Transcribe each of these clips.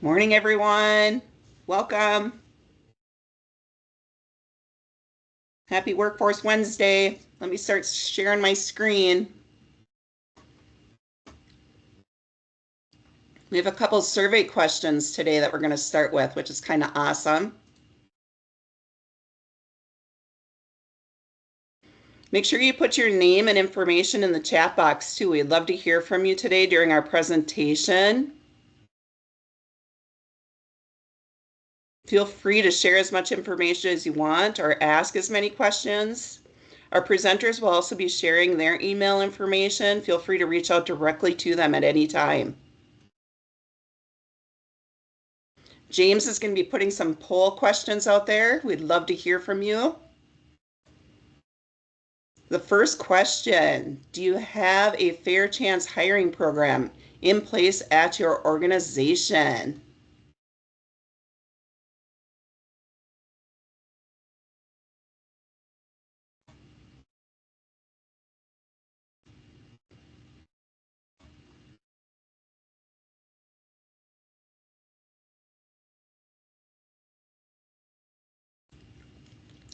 Morning, everyone. Welcome. Happy Workforce Wednesday. Let me start sharing my screen. We have a couple survey questions today that we're going to start with, which is kind of awesome. Make sure you put your name and information in the chat box too. We'd love to hear from you today during our presentation. Feel free to share as much information as you want or ask as many questions. Our presenters will also be sharing their email information. Feel free to reach out directly to them at any time. James is going to be putting some poll questions out there. We'd love to hear from you. The first question, do you have a fair chance hiring program in place at your organization?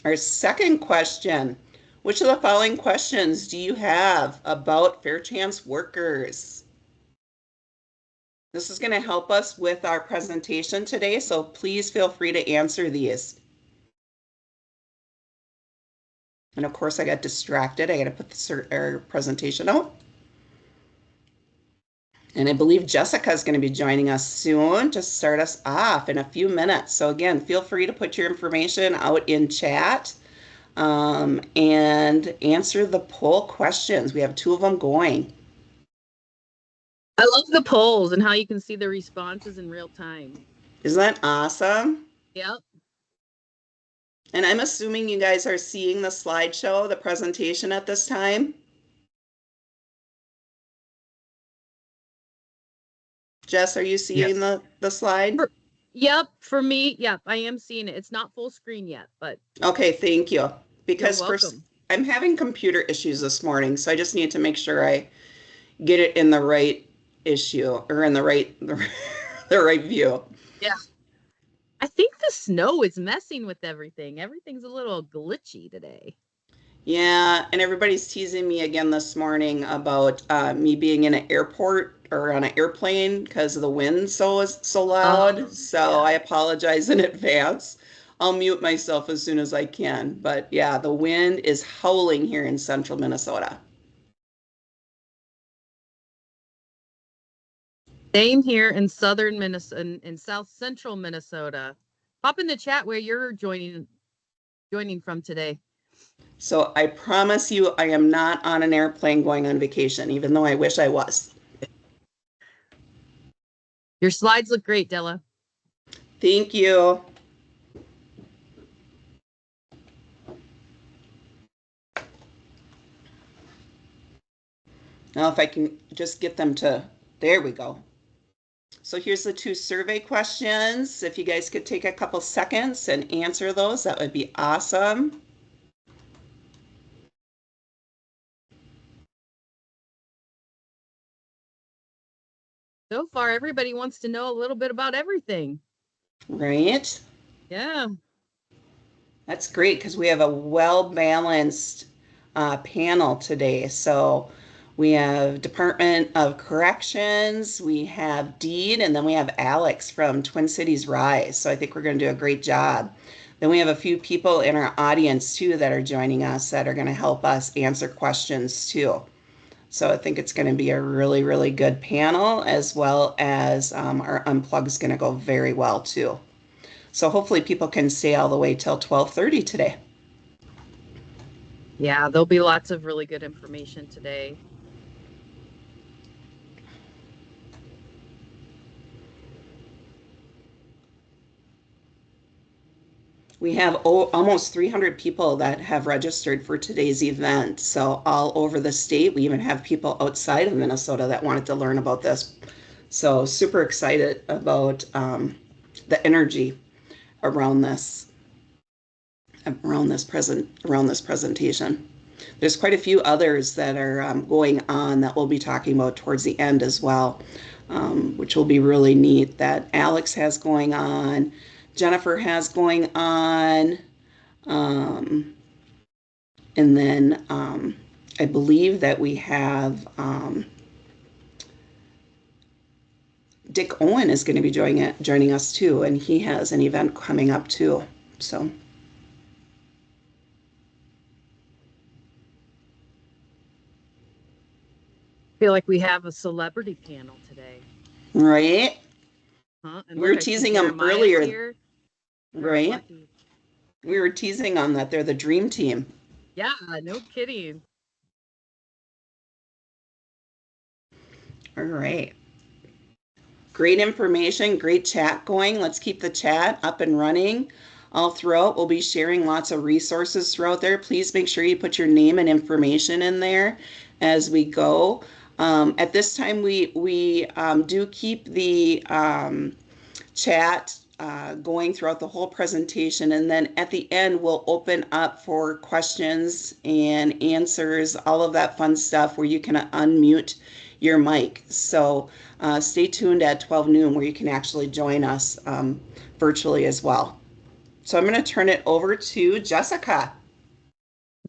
Our second question, which of the following questions do you have about fair chance workers? This is going to help us with our presentation today, so please feel free to answer these. And of course, I got distracted. I got to put the presentation out. And I believe Jessica is going to be joining us soon to start us off in a few minutes. So again, feel free to put your information out in chat and answer the poll questions. We have 2 of them going. I love the polls and how you can see the responses in real time. Isn't that awesome? Yep. And I'm assuming you guys are seeing the slideshow, the presentation at this time. Jess, are you seeing the slide? Yep, for me, yep, I am seeing it. It's not full screen yet, but. Okay, thank you. Because You're welcome. I'm having computer issues this morning, so I just need to make sure I get it in the right issue or in the right the right view. Yeah. I think the snow is messing with everything. Everything's a little glitchy today. Yeah, and everybody's teasing me again this morning about me being in an airport or on an airplane because the wind so loud. So yeah. I apologize in advance. I'll mute myself as soon as I can. But yeah, the wind is howling here in central Minnesota. Same here in southern Minnesota, in south central Minnesota. Pop in the chat where you're joining from today. So I promise you, I am not on an airplane going on vacation, even though I wish I was. Your slides look great, Della. Thank you. Now, if I can just get them to, there we go. So here's the 2 survey questions. If you guys could take a couple seconds and answer those, that would be awesome. So far, everybody wants to know a little bit about everything. Right? Yeah. That's great because we have a well-balanced panel today. So we have Department of Corrections, we have Dean, and then we have Alex from Twin Cities Rise. So I think we're going to do a great job. Then we have a few people in our audience too that are joining us that are going to help us answer questions too. So I think it's going to be a really, really good panel, as well as our unplug is going to go very well too. So hopefully people can stay all the way till 12:30 today. Yeah, there'll be lots of really good information today. We have almost 300 people that have registered for today's event. So all over the state, we even have people outside of Minnesota that wanted to learn about this. So super excited about the energy around this presentation. There's quite a few others that are going on that we'll be talking about towards the end as well. which will be really neat, that Alex has going on, Jennifer has going on. And then I believe that we have Dick Owen is going to be joining us too, and he has an event coming up too. So, Feel like we have a celebrity panel today. right? Huh? And We look, were I see teasing them Jeremiah's earlier, here. Darn right? lucky. We were teasing them that they're the dream team. Yeah, no kidding. All right. Great information, great chat going. Let's keep the chat up and running all throughout. We'll be sharing lots of resources throughout there. Please make sure you put your name and information in there as we go. At this time, we do keep the chat going throughout the whole presentation, and then at the end we'll open up for questions and answers, all of that fun stuff where you can unmute your mic. So stay tuned at 12 noon where you can actually join us virtually as well. So I'm going to turn it over to Jessica.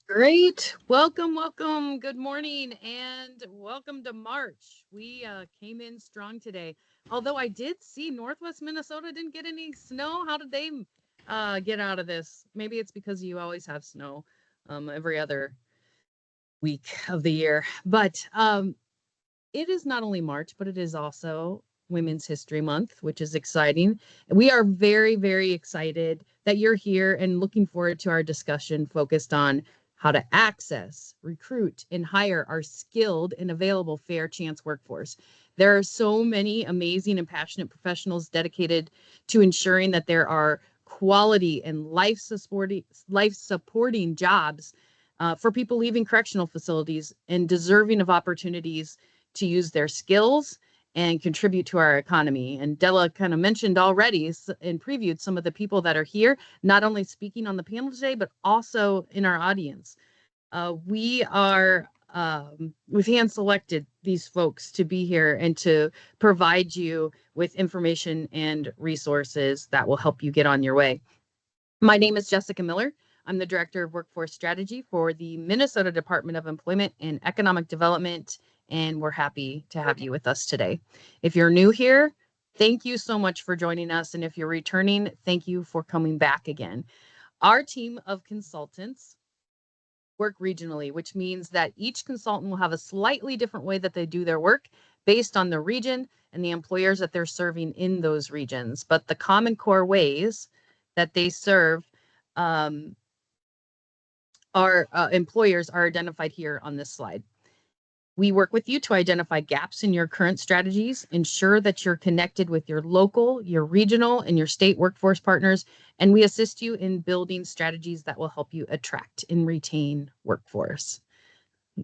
Great. Welcome, welcome. Good morning and welcome to March. We came in strong today. Although I did see Northwest Minnesota didn't get any snow. How did they get out of this? Maybe it's because you always have snow every other week of the year. But it is not only March, but it is also Women's History Month, which is exciting. We are very, very excited that you're here and looking forward to our discussion focused on how to access, recruit, and hire our skilled and available fair chance workforce. There are so many amazing and passionate professionals dedicated to ensuring that there are quality and life-supporting jobs for people leaving correctional facilities and deserving of opportunities to use their skills and contribute to our economy. And Della kind of mentioned already and previewed some of the people that are here, not only speaking on the panel today, but also in our audience. We've hand selected these folks to be here and to provide you with information and resources that will help you get on your way. My name is Jessica Miller. I'm the Director of Workforce Strategy for the Minnesota Department of Employment and Economic Development, and we're happy to have you with us today. If you're new here, thank you so much for joining us. And if you're returning, thank you for coming back again. Our team of consultants work regionally, which means that each consultant will have a slightly different way that they do their work based on the region and the employers that they're serving in those regions. But the common core ways that they serve our employers are identified here on this slide. We work with you to identify gaps in your current strategies, ensure that you're connected with your local, your regional, and your state workforce partners, and we assist you in building strategies that will help you attract and retain workforce.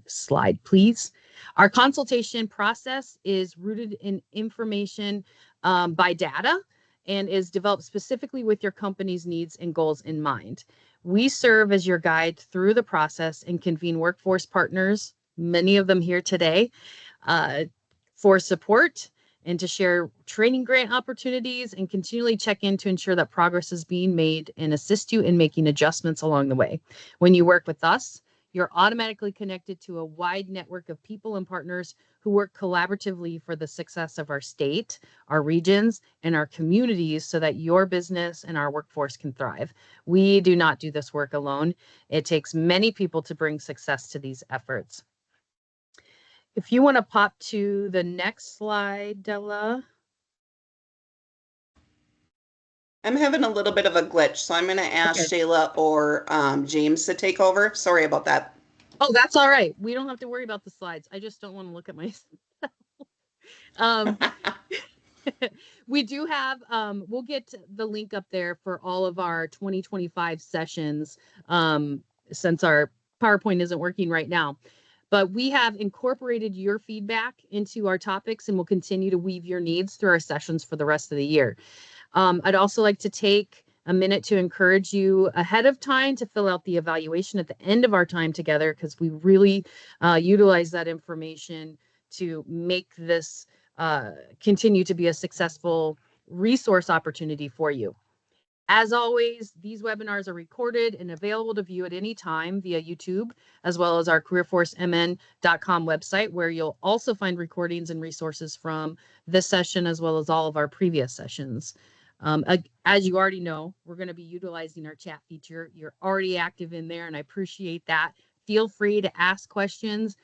Slide, please. Our consultation process is rooted in information by data and is developed specifically with your company's needs and goals in mind. We serve as your guide through the process and convene workforce partners, many of them here today, for support and to share training grant opportunities and continually check in to ensure that progress is being made and assist you in making adjustments along the way. When you work with us, you're automatically connected to a wide network of people and partners who work collaboratively for the success of our state, our regions, and our communities so that your business and our workforce can thrive. We do not do this work alone. It takes many people to bring success to these efforts. If you want to pop to the next slide, Della. I'm having a little bit of a glitch, so I'm going to ask Shayla or James to take over. Sorry about that. Oh, that's all right. We don't have to worry about the slides. I just don't want to look at myself. We do have, we'll get the link up there for all of our 2025 sessions since our PowerPoint isn't working right now. But we have incorporated your feedback into our topics and we'll continue to weave your needs through our sessions for the rest of the year. I'd also like to take a minute to encourage you ahead of time to fill out the evaluation at the end of our time together, because we really utilize that information to make this continue to be a successful resource opportunity for you. As always, these webinars are recorded and available to view at any time via YouTube, as well as our careerforcemn.com website, where you'll also find recordings and resources from this session, as well as all of our previous sessions. As you already know, we're going to be utilizing our chat feature. You're already active in there, and I appreciate that. Feel free to ask questions,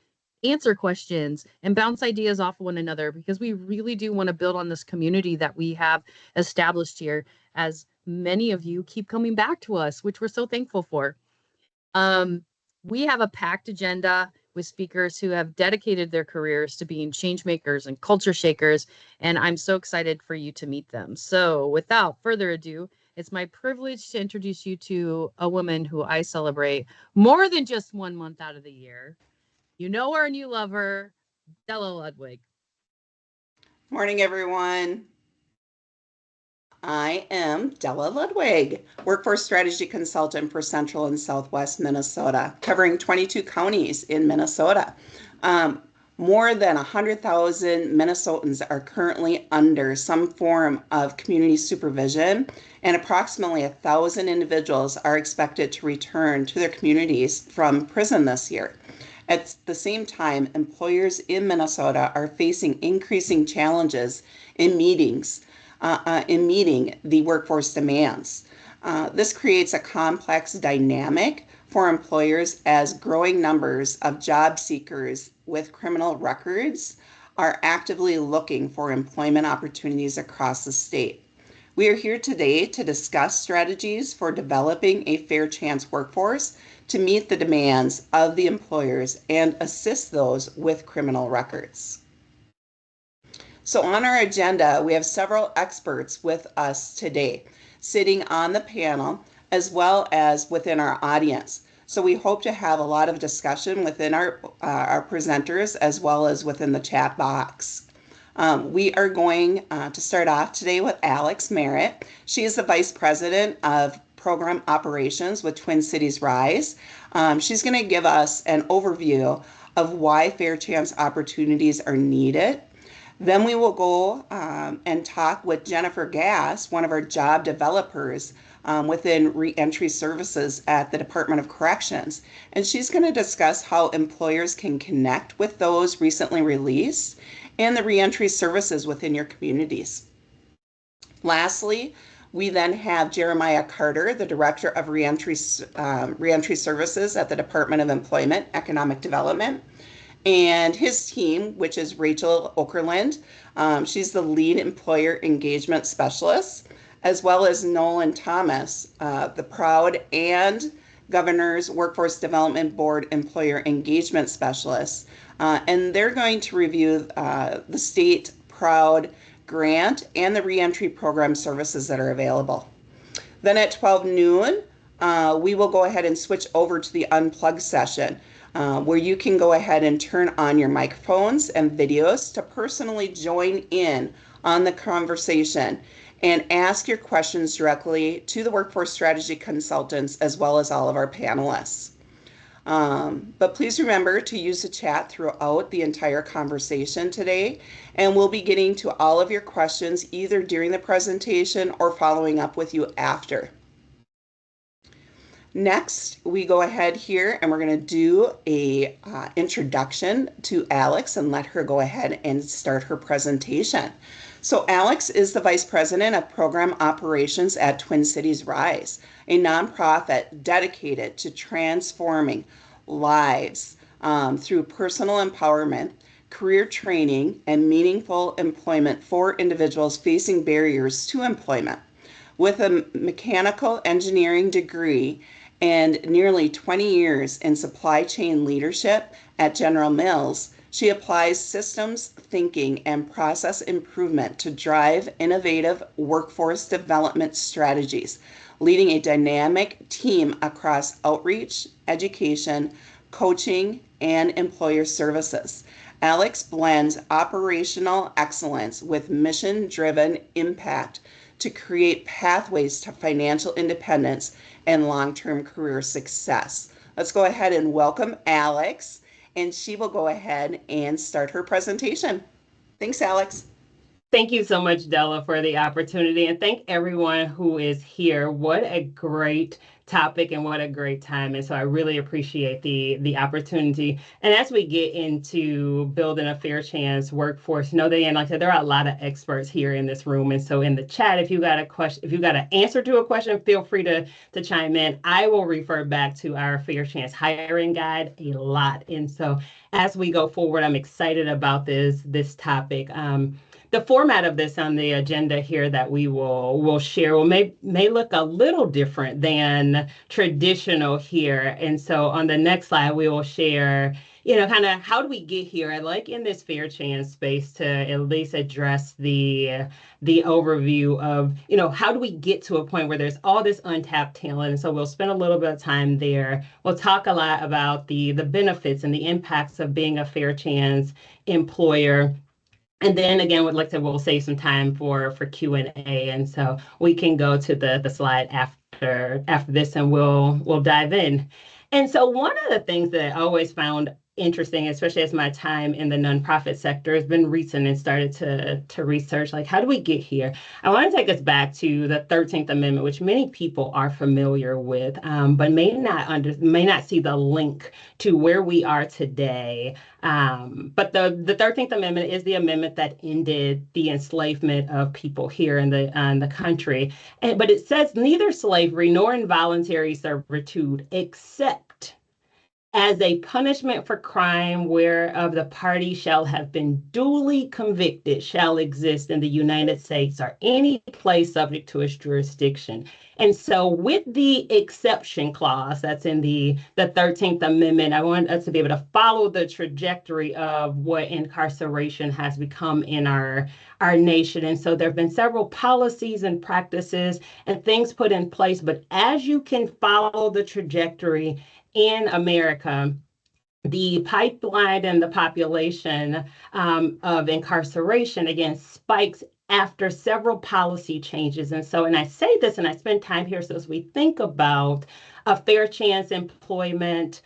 answer questions, and bounce ideas off one another, because we really do want to build on this community that we have established here, as many of you keep coming back to us, which we're so thankful for. We have a packed agenda with speakers who have dedicated their careers to being change makers and culture shakers, and I'm so excited for you to meet them. So without further ado, it's my privilege to introduce you to a woman who I celebrate more than just 1 month out of the year. You know her and you love her, Della Ludwig. Morning, everyone. I am Della Ludwig, Workforce Strategy Consultant for Central and Southwest Minnesota, covering 22 counties in Minnesota. More than 100,000 Minnesotans are currently under some form of community supervision, and approximately 1,000 individuals are expected to return to their communities from prison this year. At the same time, employers in Minnesota are facing increasing challenges in meeting the workforce demands. This creates a complex dynamic for employers, as growing numbers of job seekers with criminal records are actively looking for employment opportunities across the state. We are here today to discuss strategies for developing a fair chance workforce to meet the demands of the employers and assist those with criminal records. So on our agenda, we have several experts with us today, sitting on the panel as well as within our audience. So we hope to have a lot of discussion within our presenters as well as within the chat box. We are going to start off today with Alex Merritt. She is the Vice President of Program Operations with Twin Cities Rise. She's going to give us an overview of why fair chance opportunities are needed. Then we will go and talk with Jennifer Gass, one of our job developers within Reentry Services at the Department of Corrections. And she's going to discuss how employers can connect with those recently released and the reentry services within your communities. Lastly, we then have Jeremiah Carter, the Director of Reentry Services at the Department of Employment, Economic Development, and his team, which is Rachel Okerlund. She's the Lead Employer Engagement Specialist, as well as Nolan Thomas, the Proud and Governor's Workforce Development Board Employer Engagement Specialist. And they're going to review the state Proud grant and the reentry program services that are available. Then at 12 noon, we will go ahead and switch over to the Unplugged session, where you can go ahead and turn on your microphones and videos to personally join in on the conversation and ask your questions directly to the workforce strategy consultants as well as all of our panelists. But please remember to use the chat throughout the entire conversation today, and we'll be getting to all of your questions either during the presentation or following up with you after. Next, we go ahead here and we're going to do a introduction to Alex and let her go ahead and start her presentation. So Alex is the Vice President of Program Operations at Twin Cities Rise, a nonprofit dedicated to transforming lives through personal empowerment, career training, and meaningful employment for individuals facing barriers to employment. With a mechanical engineering degree and nearly 20 years in supply chain leadership at General Mills, she applies systems thinking and process improvement to drive innovative workforce development strategies, leading a dynamic team across outreach, education, coaching, and employer services. Alex blends operational excellence with mission-driven impact to create pathways to financial independence and long-term career success. Let's go ahead and welcome Alex, and she will go ahead and start her presentation. Thanks, Alex. Thank you so much, Della, for the opportunity, and thank everyone who is here. What a great topic and what a great time. And so I really appreciate the opportunity. And as we get into building a fair chance workforce, know that, and like I said, there are a lot of experts here in this room. And so in the chat, if you got a question, if you got an answer to a question, feel free to chime in. I will refer back to our Fair Chance hiring guide a lot. And so as we go forward, I'm excited about this topic. The format of this on the agenda here that we will share may look a little different than traditional here. And so on the next slide, we will share, kind of how do we get here? I like in this fair chance space to at least address the overview of, how do we get to a point where there's all this untapped talent? And so we'll spend a little bit of time there. We'll talk a lot about the benefits and the impacts of being a fair chance employer. And then again, like I said, we'll save some time for Q&A. And so we can go to the slide after this and we'll dive in. And so one of the things that I always found interesting, especially as my time in the nonprofit sector has been recent and started to research, like, how do we get here? I want to take us back to the 13th Amendment, which many people are familiar with, but may not see the link to where we are today. But the 13th Amendment is the amendment that ended the enslavement of people here in the country. But it says neither slavery nor involuntary servitude except as a punishment for crime whereof the party shall have been duly convicted shall exist in the United States or any place subject to its jurisdiction. And so with the exception clause that's in the 13th Amendment, I want us to be able to follow the trajectory of what incarceration has become in our nation. And so there have been several policies and practices and things put in place, but as you can follow the trajectory in America, the pipeline and the population of incarceration, again, spikes after several policy changes. And so, and I say this and I spend time here, so as we think about a fair chance employment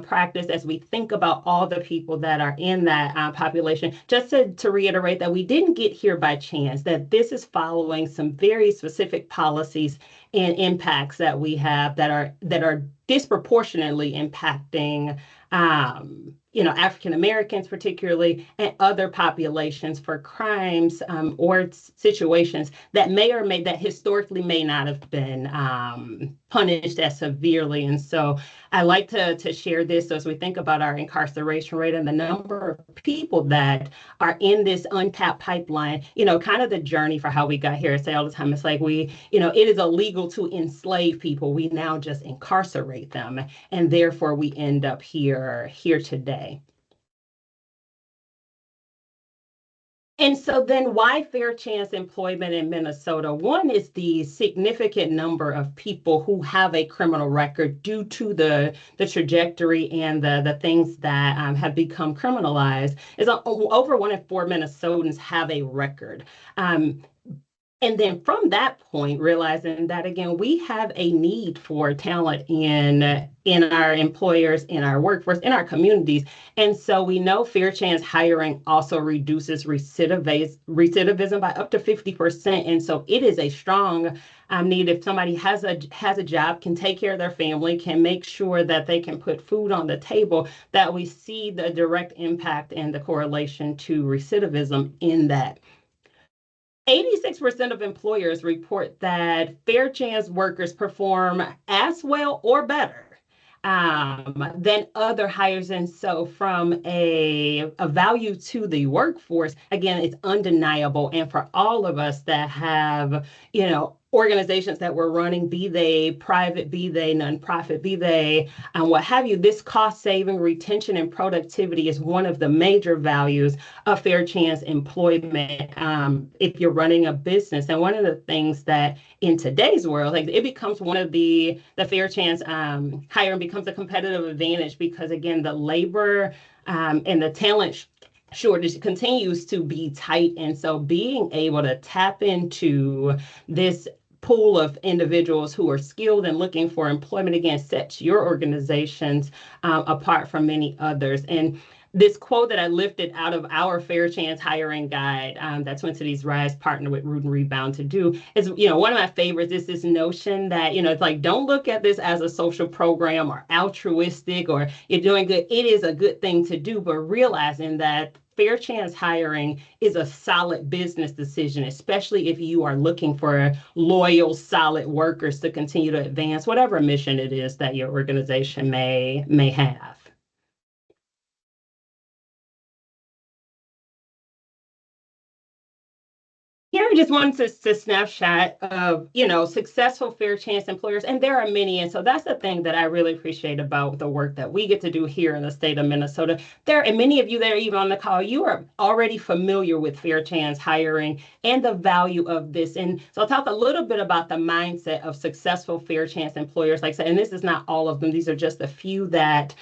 practice, as we think about all the people that are in that population, just to reiterate that we didn't get here by chance, that this is following some very specific policies and impacts that we have that are disproportionately impacting African Americans particularly, and other populations for crimes or situations that that historically may not have been punished as severely. And so I like to share this. So as we think about our incarceration rate and the number of people that are in this untapped pipeline, kind of the journey for how we got here. I say all the time, it's like it is illegal to enslave people. We now just incarcerate them, and therefore we end up here today. And so then why fair chance employment in Minnesota? One is the significant number of people who have a criminal record due to the trajectory and the things that have become criminalized. Is over 1 in 4 Minnesotans have a record. And then from that point, realizing that, again, we have a need for talent in our employers, in our workforce, in our communities. And so we know fair chance hiring also reduces recidivism by up to 50%. And so it is a strong need. If somebody has a job, can take care of their family, can make sure that they can put food on the table, that we see the direct impact and the correlation to recidivism in that. 86% of employers report that fair chance workers perform as well or better than other hires. And so from a value to the workforce, again, it's undeniable. And for all of us that have, organizations that we're running, be they private, be they nonprofit, be they what have you, this cost saving, retention, and productivity is one of the major values of fair chance employment if you're running a business. And one of the things that in today's world, like, it becomes one of the fair chance hiring becomes a competitive advantage because, again, the labor and the talent shortage continues to be tight. And so being able to tap into this pool of individuals who are skilled and looking for employment, again, sets your organizations apart from many others. And this quote that I lifted out of our Fair Chance Hiring Guide that Twin Cities Rise partnered with Root and Rebound to do is, one of my favorites is this notion that, it's like, don't look at this as a social program or altruistic or you're doing good. It is a good thing to do, but realizing that fair chance hiring is a solid business decision, especially if you are looking for loyal, solid workers to continue to advance whatever mission it is that your organization may have. Here, I just wanted to snapshot of, successful fair chance employers, and there are many. And so that's the thing that I really appreciate about the work that we get to do here in the state of Minnesota. And many of you that are even on the call, you are already familiar with fair chance hiring and the value of this. And so I'll talk a little bit about the mindset of successful fair chance employers. Like I said, and this is not all of them. These are just a few that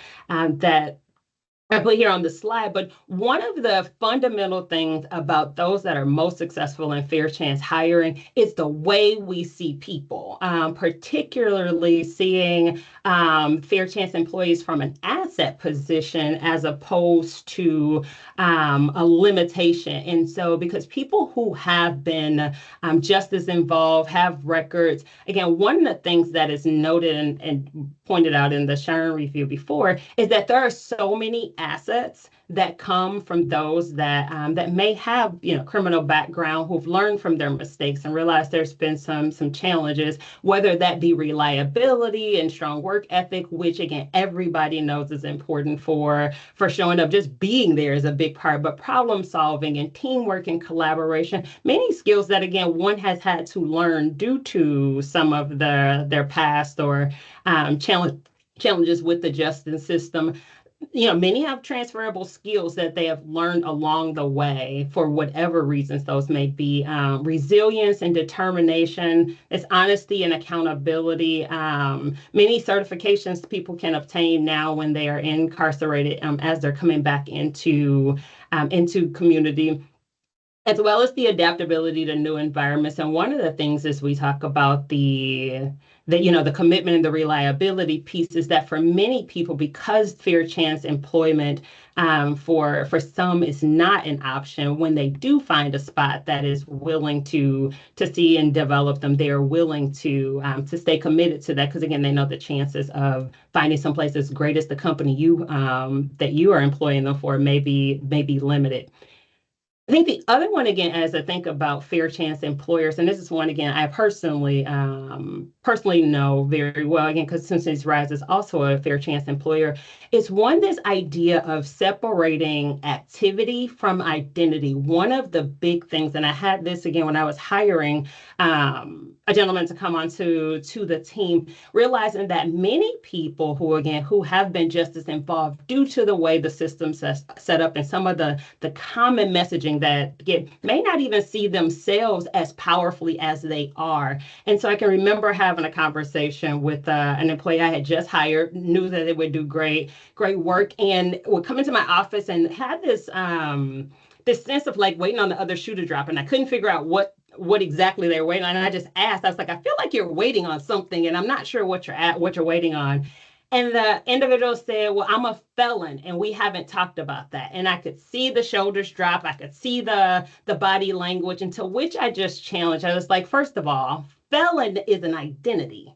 I put here on the slide, but one of the fundamental things about those that are most successful in fair chance hiring is the way we see people, particularly seeing fair chance employees from an asset position as opposed to a limitation. And so because people who have been just as involved, have records, again, one of the things that is noted and pointed out in the Sharon review before is that there are so many assets that come from those that may have criminal background, who've learned from their mistakes and realized there's been some challenges, whether that be reliability and strong work ethic, which again everybody knows is important for showing up. Just being there is a big part, but problem solving and teamwork and collaboration, many skills that again one has had to learn due to some of their past or challenges with the justice system. Many have transferable skills that they have learned along the way for whatever reasons those may be. Resilience and determination, it's honesty and accountability. Many certifications people can obtain now when they are incarcerated as they're coming back into community, as well as the adaptability to new environments. And one of the things is we talk about the commitment and the reliability piece is that for many people, because fair chance employment for some is not an option, when they do find a spot that is willing to see and develop them, they are willing to stay committed to that, because again, they know the chances of finding someplace as great as the company that you are employing them for may be limited. I think the other one, again, as I think about fair chance employers, and this is one, again, I personally know very well, again, because Twin Cities Rise is also a fair chance employer, is this idea of separating activity from identity. One of the big things, and I had this, again, when I was hiring a gentleman to come on to the team, realizing that many people who have been just as involved due to the way the system's set up and some of the common messaging that may not even see themselves as powerfully as they are. And so I can remember having a conversation with an employee I had just hired, knew that they would do great work, and would come into my office and had this sense of like waiting on the other shoe to drop, and I couldn't figure out what exactly they were waiting on. And I just asked, I was like, I feel like you're waiting on something, and I'm not sure what you're waiting on. And the individual said, well, I'm a felon, and we haven't talked about that. And I could see the shoulders drop. I could see the body language, and to which I just challenged. I was like, first of all, felon is an identity.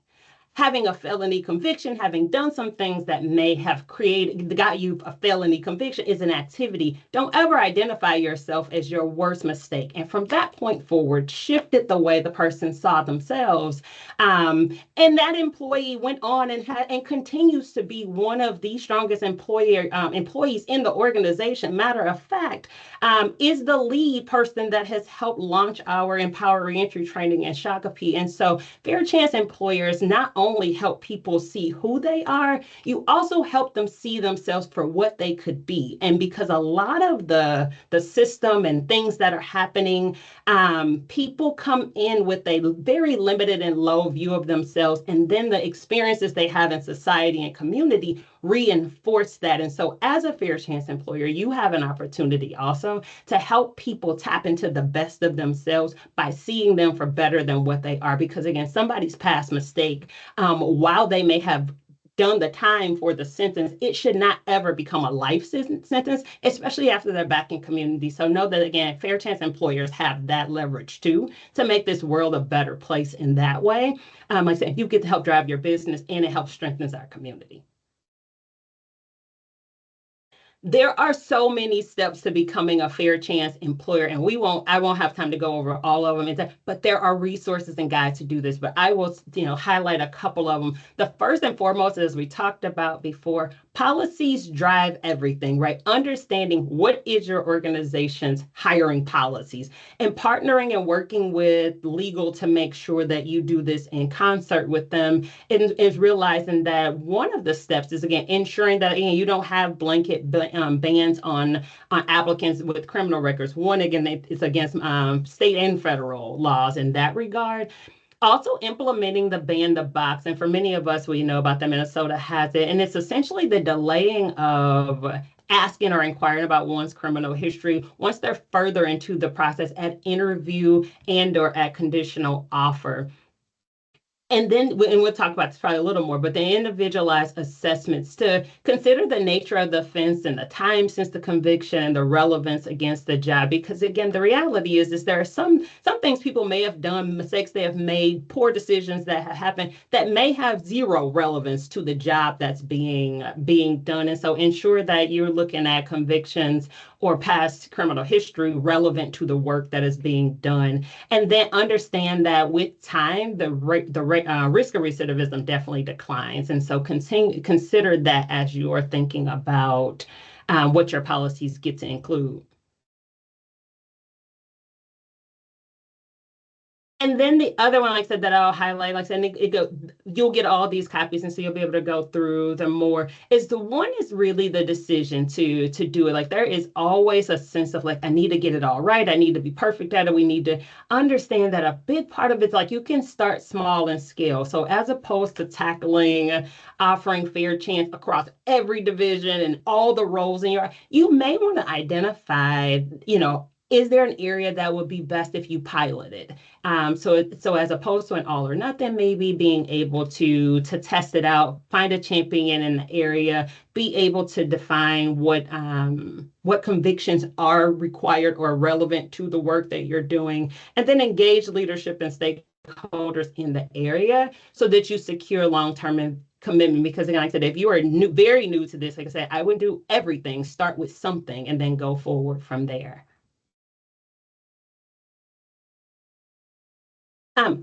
Having a felony conviction, having done some things that may have got you a felony conviction is an activity. Don't ever identify yourself as your worst mistake. And from that point forward, shifted the way the person saw themselves. And that employee went on and continues to be one of the strongest employees in the organization. Matter of fact, is the lead person that has helped launch our Empower Reentry training at Shakopee. And so fair chance employers not only help people see who they are, you also help them see themselves for what they could be. And because a lot of the system and things that are happening, people come in with a very limited and low view of themselves, and then the experiences they have in society and community reinforce that. And so as a fair chance employer, you have an opportunity also to help people tap into the best of themselves by seeing them for better than what they are. Because again, somebody's past mistake, while they may have done the time for the sentence, it should not ever become a life sentence, especially after they're back in community. So know that, again, fair chance employers have that leverage too to make this world a better place in that way. Like I said, you get to help drive your business and it helps strengthens our community. There are so many steps to becoming a fair chance employer, and I won't have time to go over all of them, but there are resources and guides to do this, but I will, highlight a couple of them. The first and foremost, as we talked about before, policies drive everything, right? Understanding what is your organization's hiring policies and partnering and working with legal to make sure that you do this in concert with them, and is realizing that one of the steps is, again, ensuring that, again, you don't have blanket bans on applicants with criminal records. One, again, it's against state and federal laws in that regard. Also implementing the ban the box. And for many of us, we know about that, Minnesota has it. And it's essentially the delaying of asking or inquiring about one's criminal history once they're further into the process at interview and or at conditional offer. And then, and we'll talk about this probably a little more, but the individualized assessments to consider the nature of the offense and the time since the conviction and the relevance against the job. Because again, the reality is there are some things people may have done, mistakes they have made, poor decisions that have happened that may have zero relevance to the job that's being done. And so ensure that you're looking at convictions or past criminal history relevant to the work that is being done. And then understand that with time, the risk of recidivism definitely declines. And so consider that as you are thinking about what your policies get to include. And then the other one, like I said, that I'll highlight, like I said, you'll get all these copies, and so you'll be able to go through them more, is the one is really the decision to do it. Like there is always a sense of like, I need to get it all right. I need to be perfect at it. We need to understand that a big part of it's like you can start small and scale. So as opposed to tackling, offering fair chance across every division and all the roles in you may want to identify, is there an area that would be best if you piloted? So as opposed to an all or nothing, maybe being able to test it out, find a champion in the area, be able to define what convictions are required or relevant to the work that you're doing, and then engage leadership and stakeholders in the area so that you secure long-term commitment. Because again, like I said, if you are very new to this, like I said, I wouldn't do everything. Start with something and then go forward from there.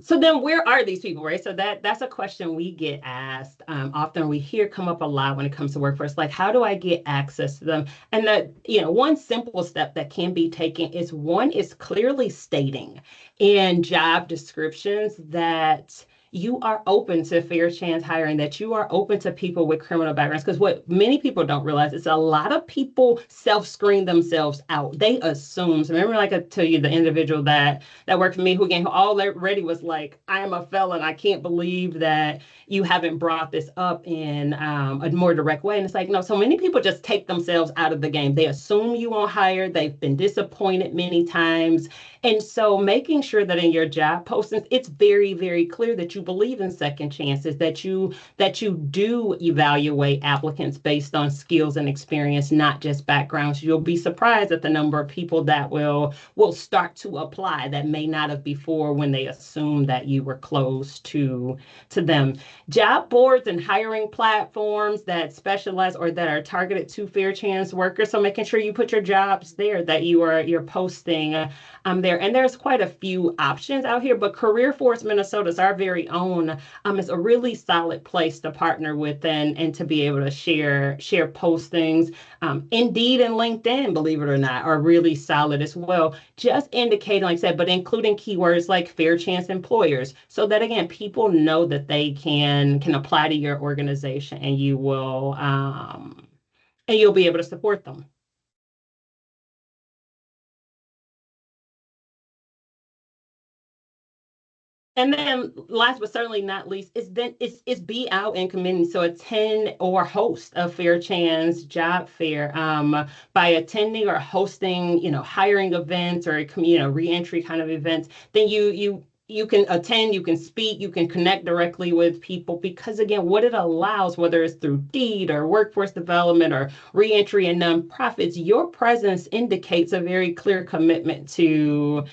So then where are these people, right? So that's a question we get asked. Often we hear come up a lot when it comes to workforce, like how do I get access to them? And that, one simple step that can be taken is clearly stating in job descriptions that you are open to fair chance hiring, that you are open to people with criminal backgrounds. Because what many people don't realize is a lot of people self-screen themselves out. They assume. So remember, like I tell you, the individual that worked for me who already was like, I am a felon. I can't believe that you haven't brought this up in a more direct way. And it's like, no, so many people just take themselves out of the game. They assume you won't hire. They've been disappointed many times. And so making sure that in your job postings, it's very, very clear that you believe in second chances, that you do evaluate applicants based on skills and experience, not just backgrounds. You'll be surprised at the number of people that will start to apply that may not have before when they assume that you were close to them. Job boards and hiring platforms that specialize or that are targeted to fair chance workers. So making sure you put your jobs there, that you're posting there. And there's quite a few options out here, but Career Force Minnesota is our very own. It's a really solid place to partner with and to be able to share postings. Indeed and LinkedIn, believe it or not, are really solid as well. Just indicating, like I said, but including keywords like fair chance employers, so that again, people know that they can apply to your organization and you will and you'll be able to support them. And then last but certainly not least is be out in community. So attend or host a fair chance job fair by attending or hosting, hiring events or, reentry kind of events. Then you you can attend, you can speak, you can connect directly with people, because again, what it allows, whether it's through DEED or workforce development or reentry and nonprofits, your presence indicates a very clear commitment to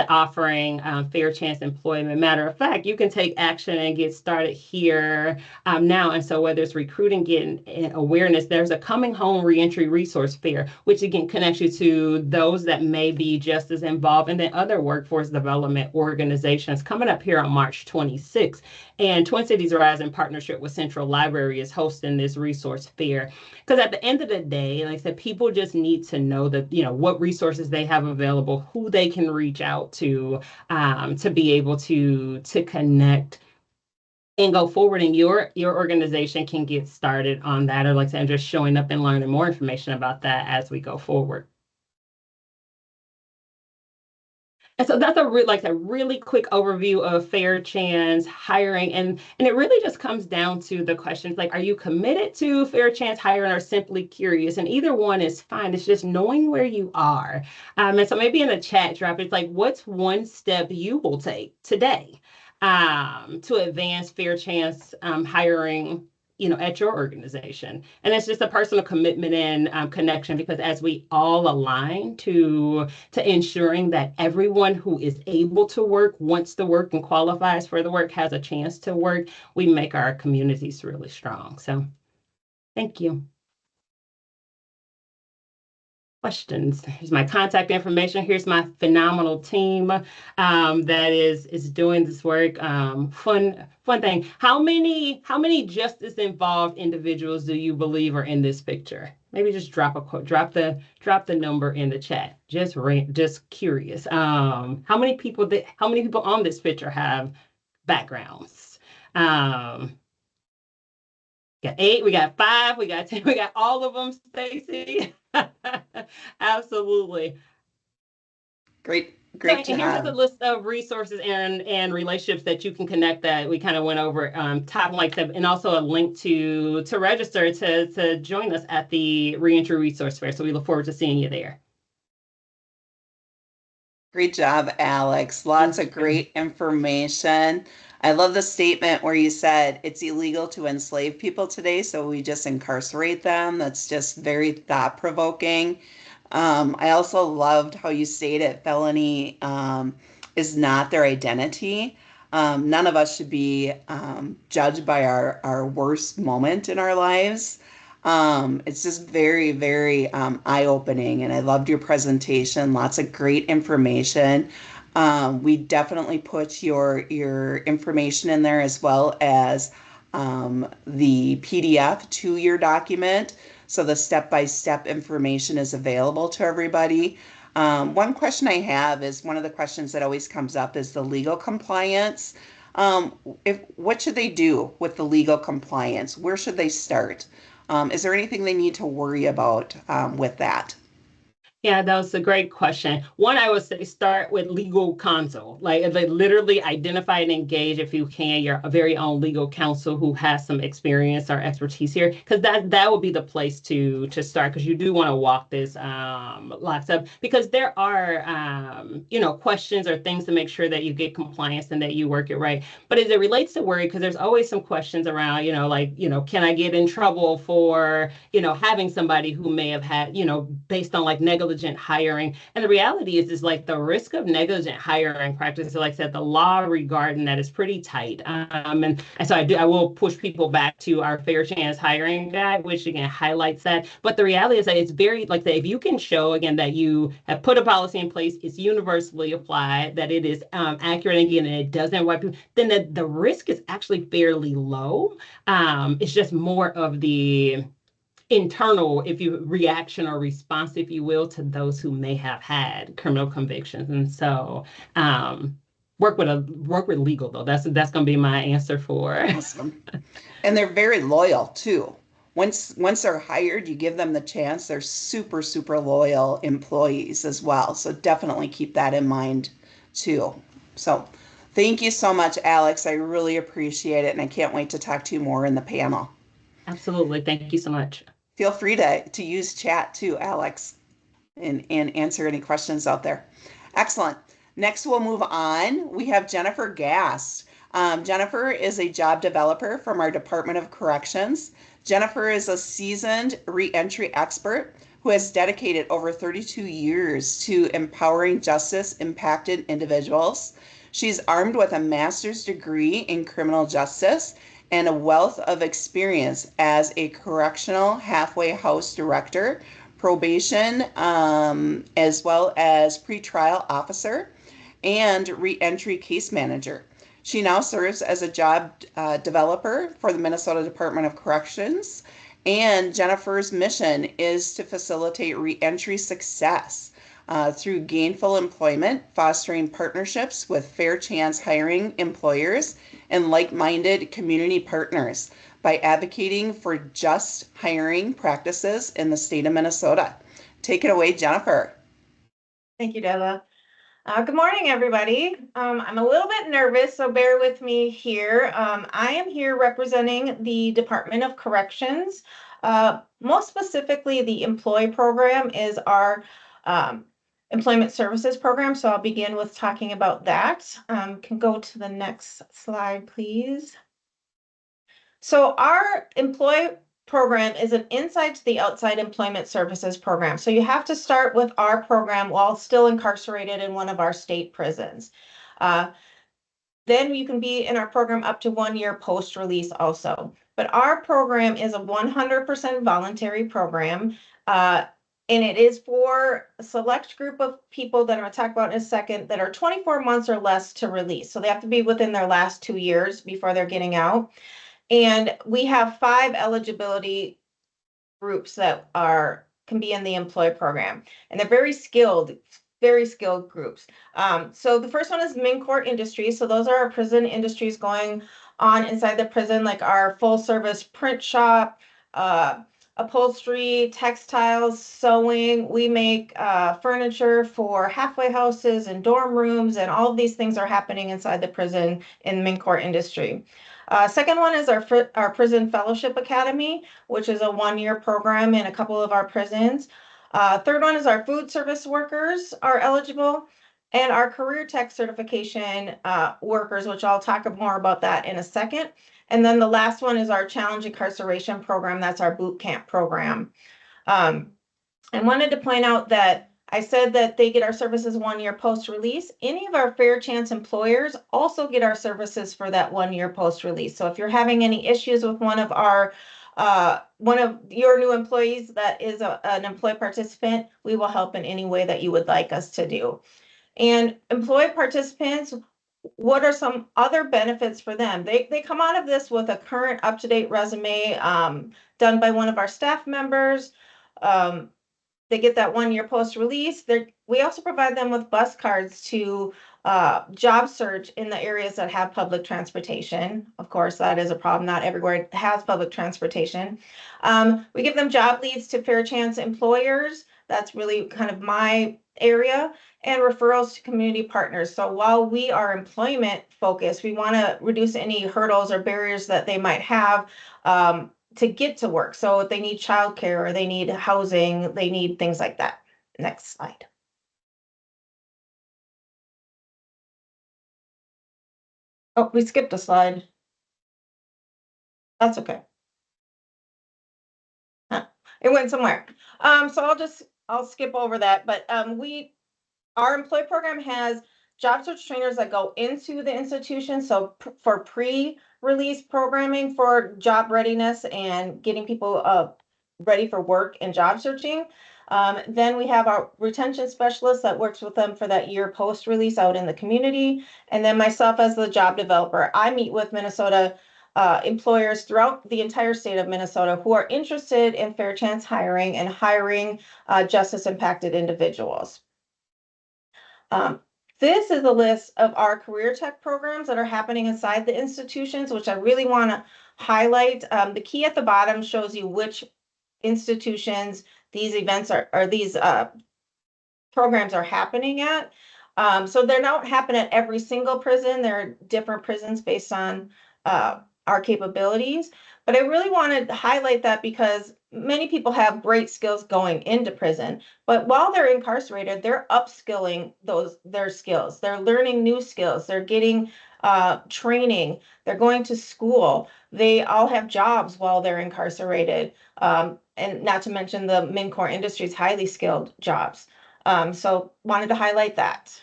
offering fair chance employment. Matter of fact, you can take action and get started here now. And so whether it's recruiting, getting awareness, there's a Coming Home Reentry Resource Fair, which again connects you to those that may be just as involved, and then other workforce development organizations coming up here on March 26th. And Twin Cities Rise, in partnership with Central Library, is hosting this resource fair. Because at the end of the day, like I said, people just need to know that, what resources they have available, who they can reach out to be able to connect and go forward. And your organization can get started on that, or like I said, just showing up and learning more information about that as we go forward. And so that's a really quick overview of Fair Chance hiring. And it really just comes down to the questions like, are you committed to Fair Chance hiring or simply curious? And either one is fine. It's just knowing where you are. And so maybe in the chat drop, it's like, what's one step you will take today to advance Fair Chance hiring at your organization? And it's just a personal commitment and connection, because as we all align to ensuring that everyone who is able to work, wants to work, and qualifies for the work has a chance to work, we make our communities really strong. So thank you. Questions? Here's my contact information. Here's my phenomenal team that is doing this work. Fun thing. How many just as involved individuals do you believe are in this picture? Maybe just drop a quote. Drop the number in the chat. Just curious. How many people on this picture have backgrounds? Got 8, we got 5, we got 10, we got all of them, Stacy. Absolutely. Great So to here's have. a list of resources and relationships that you can connect that we kind of went over top, like that, and also a link to register to join us at the Reentry Resource Fair. So we look forward to seeing you there. Great job, Alex. Lots of great information. I love the statement where you said it's illegal to enslave people today, so we just incarcerate them. That's just very thought-provoking. I also loved how you stated felony is not their identity. None of us should be judged by our worst moment in our lives. It's just very, very eye-opening, and I loved your presentation. Lots of great information. We definitely put your information in there, as well as the PDF to your document. So the step-by-step information is available to everybody. One question I have is, one of the questions that always comes up is the legal compliance. What should they do with the legal compliance? Where should they start? Is there anything they need to worry about with that? Yeah, that was a great question. One, I would say start with legal counsel. Like literally identify and engage, if you can, your very own legal counsel who has some experience or expertise here, because that would be the place to start, because you do want to walk this lots up, because there are questions or things to make sure that you get compliance and that you work it right. But as it relates to worry, because there's always some questions around, can I get in trouble for having somebody who may have had, based on like negligent hiring. And the reality is like the risk of negligent hiring practice, like I said, the law regarding that is pretty tight. And so I will push people back to our Fair Chance hiring guide, which again highlights that. But the reality is that it's very, like that, if you can show again that you have put a policy in place, it's universally applied, that it is accurate again, and it doesn't wipe you, then the risk is actually fairly low. It's just more of the internal, reaction or response, if you will, to those who may have had criminal convictions. And so work with legal, though. That's going to be my answer for. Awesome. And they're very loyal too. Once they're hired, you give them the chance. They're super, super loyal employees as well. So definitely keep that in mind too. So thank you so much, Alex. I really appreciate it. And I can't wait to talk to you more in the panel. Absolutely. Thank you so much. Feel free to use chat too, Alex, and answer any questions out there. Excellent. Next, we'll move on. We have Jennifer Gast. Jennifer is a job developer from our Department of Corrections. Jennifer is a seasoned reentry expert who has dedicated over 32 years to empowering justice impacted individuals. She's armed with a master's degree in criminal justice and a wealth of experience as a correctional halfway house director, probation, as well as pretrial officer and reentry case manager. She now serves as a job developer for the Minnesota Department of Corrections, and Jennifer's mission is to facilitate reentry success through gainful employment, fostering partnerships with fair chance hiring employers and like-minded community partners by advocating for just hiring practices in the state of Minnesota. Take it away, Jennifer. Thank you, Della. Good morning, everybody. I'm a little bit nervous, so bear with me here. I am here representing the Department of Corrections. Most specifically, the Employee Program is our employment services program, so I'll begin with talking about that. Can go to the next slide, please. So our employee program is an inside to the outside employment services program. So you have to start with our program while still incarcerated in one of our state prisons. Then you can be in our program up to 1 year post-release also. But our program is a 100% voluntary program. And it is for a select group of people that I'm going to talk about in a second that are 24 months or less to release. So they have to be within their last 2 years before they're getting out. And we have 5 eligibility groups that can be in the employee program. And they're very skilled groups. So the first one is MnCourt Industries. So those are our prison industries going on inside the prison, like our full service print shop, upholstery, textiles, sewing. We make furniture for halfway houses and dorm rooms, and all of these things are happening inside the prison in MnCourt Industry. Second one is our Prison Fellowship Academy, which is a 1 year program in a couple of our prisons. Third one is our food service workers are eligible, and our career tech certification workers, which I'll talk more about that in a second. And then the last one is our challenge incarceration program. That's our boot camp program. I wanted to point out that I said that they get our services 1 year post-release. Any of our fair chance employers also get our services for that 1 year post-release. So if you're having any issues with one of your new employees that is an employee participant, we will help in any way that you would like us to do. And employee participants, what are some other benefits for them? They come out of this with a current up-to-date resume done by one of our staff members. They get that 1 year post-release. We also provide them with bus cards to job search in the areas that have public transportation. Of course, that is a problem. Not everywhere has public transportation. We give them job leads to fair chance employers. That's really kind of my area, and referrals to community partners. So while we are employment focused, we want to reduce any hurdles or barriers that they might have to get to work. So if they need childcare or they need housing, they need things like that. Next slide. Oh, we skipped a slide. That's okay. It went somewhere. So I'll skip over that. But our employee program has job search trainers that go into the institution. So for pre-release programming for job readiness and getting people ready for work and job searching. Then we have our retention specialist that works with them for that year post-release out in the community. And then myself as the job developer, I meet with Minnesota employers throughout the entire state of Minnesota who are interested in fair chance hiring and hiring justice impacted individuals. This is a list of our career tech programs that are happening inside the institutions, which I really want to highlight. The key at the bottom shows you which institutions these events or these programs are happening at. So they don't happen at every single prison. There are different prisons based on our capabilities. But I really wanted to highlight that because many people have great skills going into prison, but while they're incarcerated, they're upskilling their skills. They're learning new skills. They're getting training. They're going to school. They all have jobs while they're incarcerated, and not to mention the MNCOR industry's highly skilled jobs. So wanted to highlight that.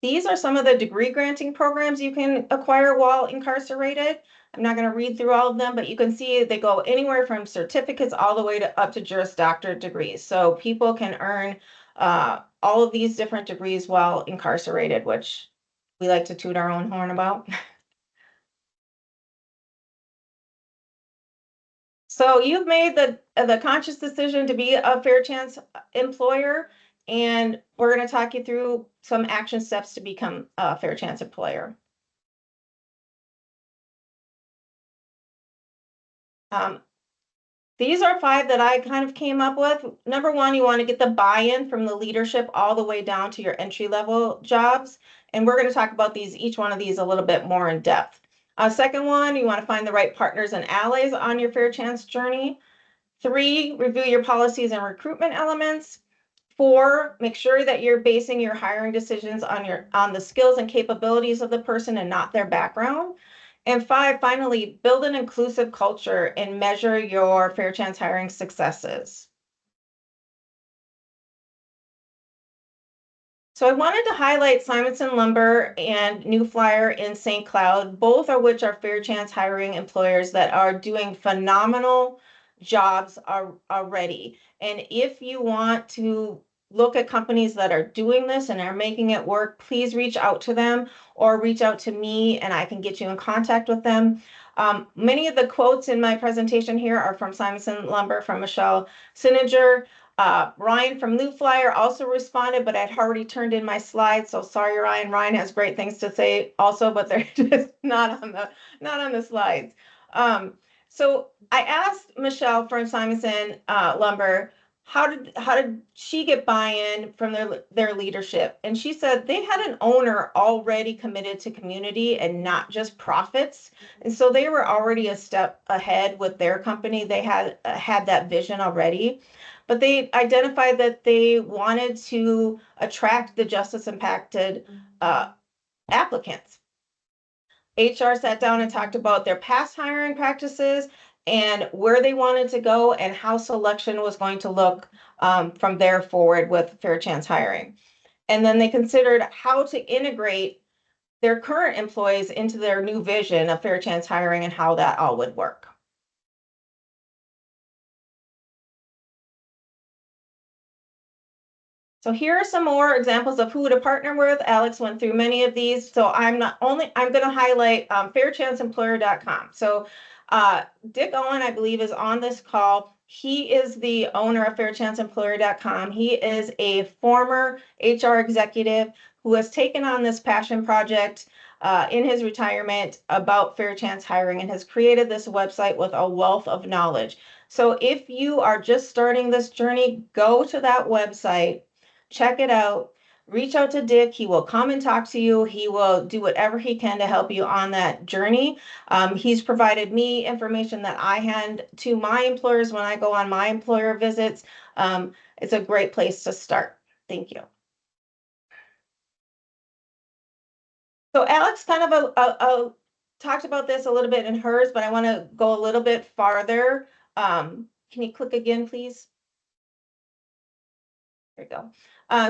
These are some of the degree granting programs you can acquire while incarcerated. I'm not going to read through all of them, but you can see they go anywhere from certificates all the way to up to Juris Doctor degrees. So people can earn all of these different degrees while incarcerated, which we like to toot our own horn about. So you've made the conscious decision to be a fair chance employer, and we're going to talk you through some action steps to become a fair chance employer. These are 5 that I kind of came up with. Number 1, you want to get the buy-in from the leadership all the way down to your entry-level jobs. And we're going to talk about each one of these a little bit more in depth. Second one, you want to find the right partners and allies on your fair chance journey. 3, review your policies and recruitment elements. 4, make sure that you're basing your hiring decisions on the skills and capabilities of the person and not their background. And 5, finally, build an inclusive culture and measure your fair chance hiring successes. So I wanted to highlight Simonson Lumber and New Flyer in St. Cloud, both of which are fair chance hiring employers that are doing phenomenal jobs already. And if you want to look at companies that are doing this and are making it work, please reach out to them or reach out to me and I can get you in contact with them. Many of the quotes in my presentation here are from Simonson Lumber, from Michelle Sininger. Ryan from New Flyer also responded, but I'd already turned in my slides, so sorry, Ryan. Ryan has great things to say also, but they're just not on the slides. So I asked Michelle from Simonson Lumber, how did she get buy-in from their leadership? And she said they had an owner already committed to community and not just profits. And so they were already a step ahead with their company. They had that vision already, but they identified that they wanted to attract the justice impacted applicants. HR sat down and talked about their past hiring practices and where they wanted to go and how selection was going to look from there forward with fair chance hiring. And then they considered how to integrate their current employees into their new vision of fair chance hiring and how that all would work. So here are some more examples of who to partner with. Alex went through many of these, so I'm going to highlight fairchanceemployer.com. So Dick Owen, I believe, is on this call. He is the owner of fairchanceemployer.com. He is a former HR executive who has taken on this passion project in his retirement about fair chance hiring and has created this website with a wealth of knowledge. So if you are just starting this journey, go to that website, check it out, reach out to Dick. He will come and talk to you. He will do whatever he can to help you on that journey. He's provided me information that I hand to my employers when I go on my employer visits. It's a great place to start. Thank you. So Alex kind of talked about this a little bit in hers, but I want to go a little bit farther. Can you click again, please? There you go.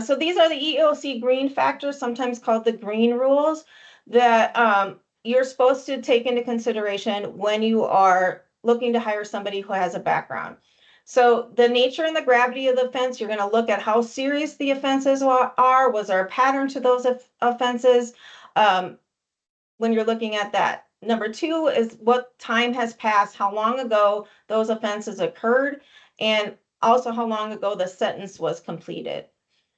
So these are the EEOC green factors, sometimes called the green rules, that you're supposed to take into consideration when you are looking to hire somebody who has a background. So the nature and the gravity of the offense, you're going to look at how serious the offenses are. Was there a pattern to those offenses when you're looking at that? Number 2 is what time has passed, how long ago those offenses occurred, and also how long ago the sentence was completed.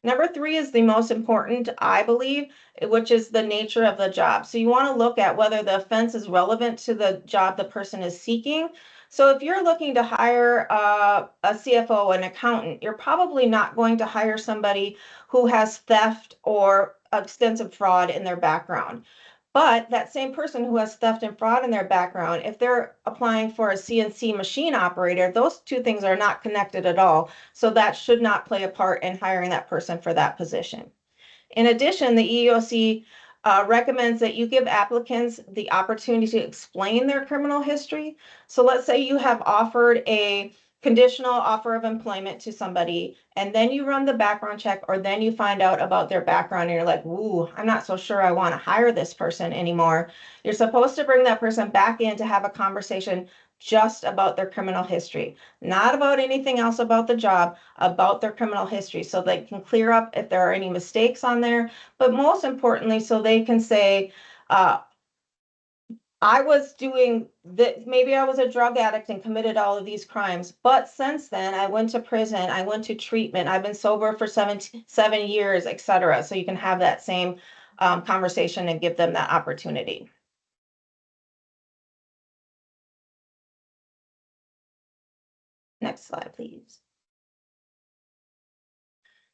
Number 3 is the most important, I believe, which is the nature of the job. So you want to look at whether the offense is relevant to the job the person is seeking. So if you're looking to hire a CFO, an accountant, you're probably not going to hire somebody who has theft or extensive fraud in their background. But that same person who has theft and fraud in their background, if they're applying for a CNC machine operator, those two things are not connected at all. So that should not play a part in hiring that person for that position. In addition, the EEOC recommends that you give applicants the opportunity to explain their criminal history. So let's say you have offered a conditional offer of employment to somebody, and then you run the background check, or then you find out about their background and you're like, ooh, I'm not so sure I want to hire this person anymore. You're supposed to bring that person back in to have a conversation just about their criminal history, not about anything else about the job, about their criminal history, so they can clear up if there are any mistakes on there, but most importantly, so they can say, I was doing that, maybe I was a drug addict and committed all of these crimes, but since then I went to prison, I went to treatment, I've been sober for 7 years, etc. So you can have that same conversation and give them that opportunity. Next slide, please.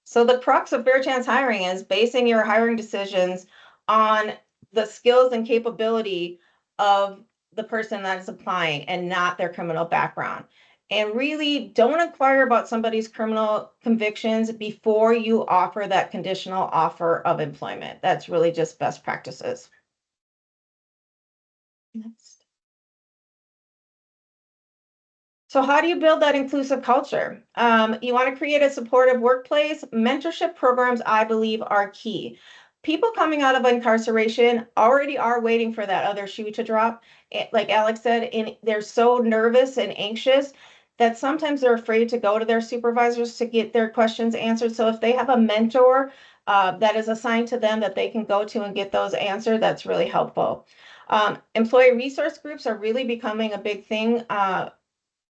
So the crux of fair chance hiring is basing your hiring decisions on the skills and capability of the person that is applying and not their criminal background. And really don't inquire about somebody's criminal convictions before you offer that conditional offer of employment. That's really just best practices. Next. So how do you build that inclusive culture? You want to create a supportive workplace. Mentorship programs, I believe, are key. People coming out of incarceration already are waiting for that other shoe to drop. Like Alex said, and they're so nervous and anxious that sometimes they're afraid to go to their supervisors to get their questions answered. So if they have a mentor that is assigned to them that they can go to and get those answered, that's really helpful. Employee resource groups are really becoming a big thing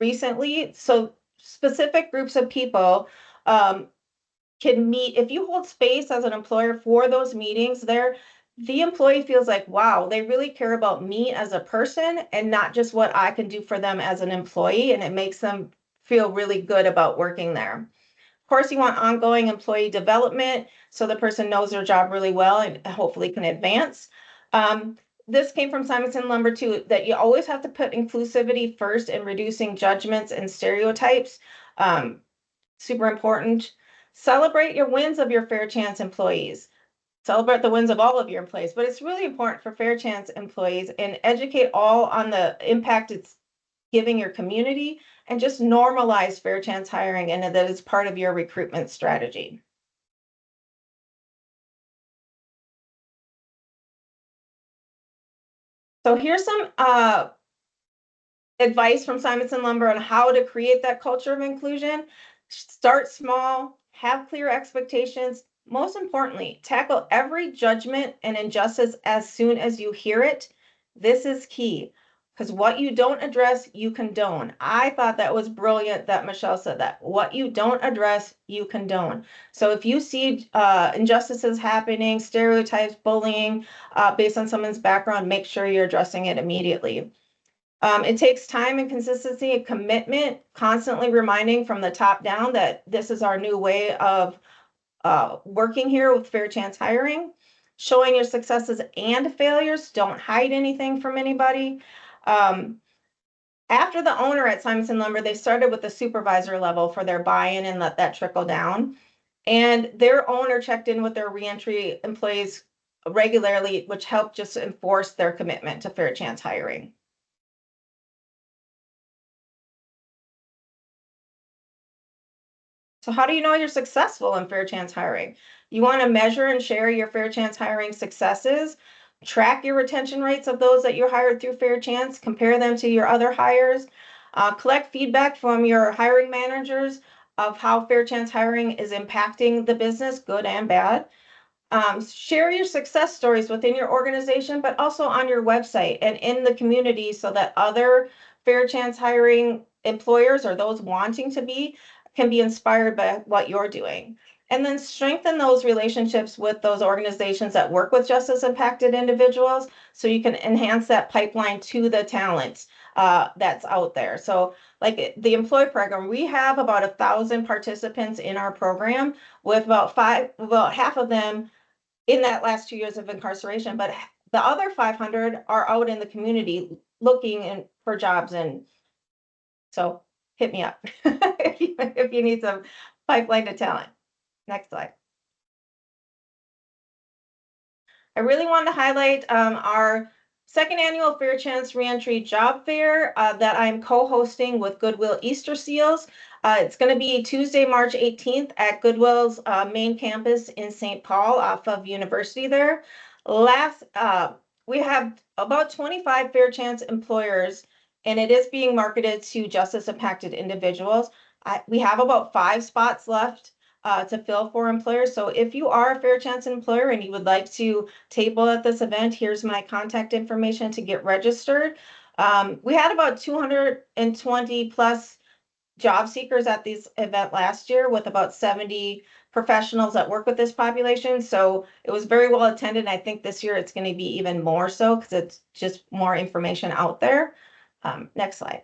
recently. So specific groups of people can meet. If you hold space as an employer for those meetings there, the employee feels like, wow, they really care about me as a person and not just what I can do for them as an employee. And it makes them feel really good about working there. Of course, you want ongoing employee development so the person knows their job really well and hopefully can advance. This came from Simonson Lumber too, that you always have to put inclusivity first in reducing judgments and stereotypes. Super important. Celebrate your wins of your Fair Chance employees. Celebrate the wins of all of your employees, but it's really important for Fair Chance employees, and educate all on the impact it's giving your community, and just normalize Fair Chance hiring and that it's part of your recruitment strategy. So here's some advice from Simonson Lumber on how to create that culture of inclusion. Start small, have clear expectations. Most importantly, tackle every judgment and injustice as soon as you hear it. This is key, because what you don't address, you condone. I thought that was brilliant that Michelle said that. What you don't address, you condone. So if you see injustices happening, stereotypes, bullying based on someone's background, make sure you're addressing it immediately. It takes time and consistency and commitment, constantly reminding from the top down that this is our new way of working here with Fair Chance hiring. Showing your successes and failures. Don't hide anything from anybody. After the owner at Simonson Lumber, they started with the supervisor level for their buy-in and let that trickle down. And their owner checked in with their reentry employees regularly, which helped just enforce their commitment to Fair Chance hiring. So how do you know you're successful in Fair Chance hiring? You want to measure and share your Fair Chance hiring successes, track your retention rates of those that you hired through Fair Chance, compare them to your other hires, collect feedback from your hiring managers of how Fair Chance hiring is impacting the business, good and bad. Share your success stories within your organization, but also on your website and in the community so that other Fair Chance hiring employers or those wanting to be can be inspired by what you're doing. And then strengthen those relationships with those organizations that work with justice impacted individuals so you can enhance that pipeline to the talent that's out there. So like the employee program, we have about 1,000 participants in our program, with about half of them in that last 2 years of incarceration, but the other 500 are out in the community looking for jobs. And so hit me up if you need some pipeline to talent. Next slide. I really wanted to highlight our second annual Fair Chance Reentry Job Fair that I'm co-hosting with Goodwill Easter Seals. It's going to be Tuesday, March 18th at Goodwill's main campus in St. Paul off of University there. We have about 25 Fair Chance employers, and it is being marketed to justice impacted individuals. We have about 5 spots left to fill for employers. So if you are a Fair Chance employer and you would like to table at this event, here's my contact information to get registered. We had about 220 plus job seekers at this event last year with about 70 professionals that work with this population. So it was very well attended. I think this year it's going to be even more so because it's just more information out there. Next slide.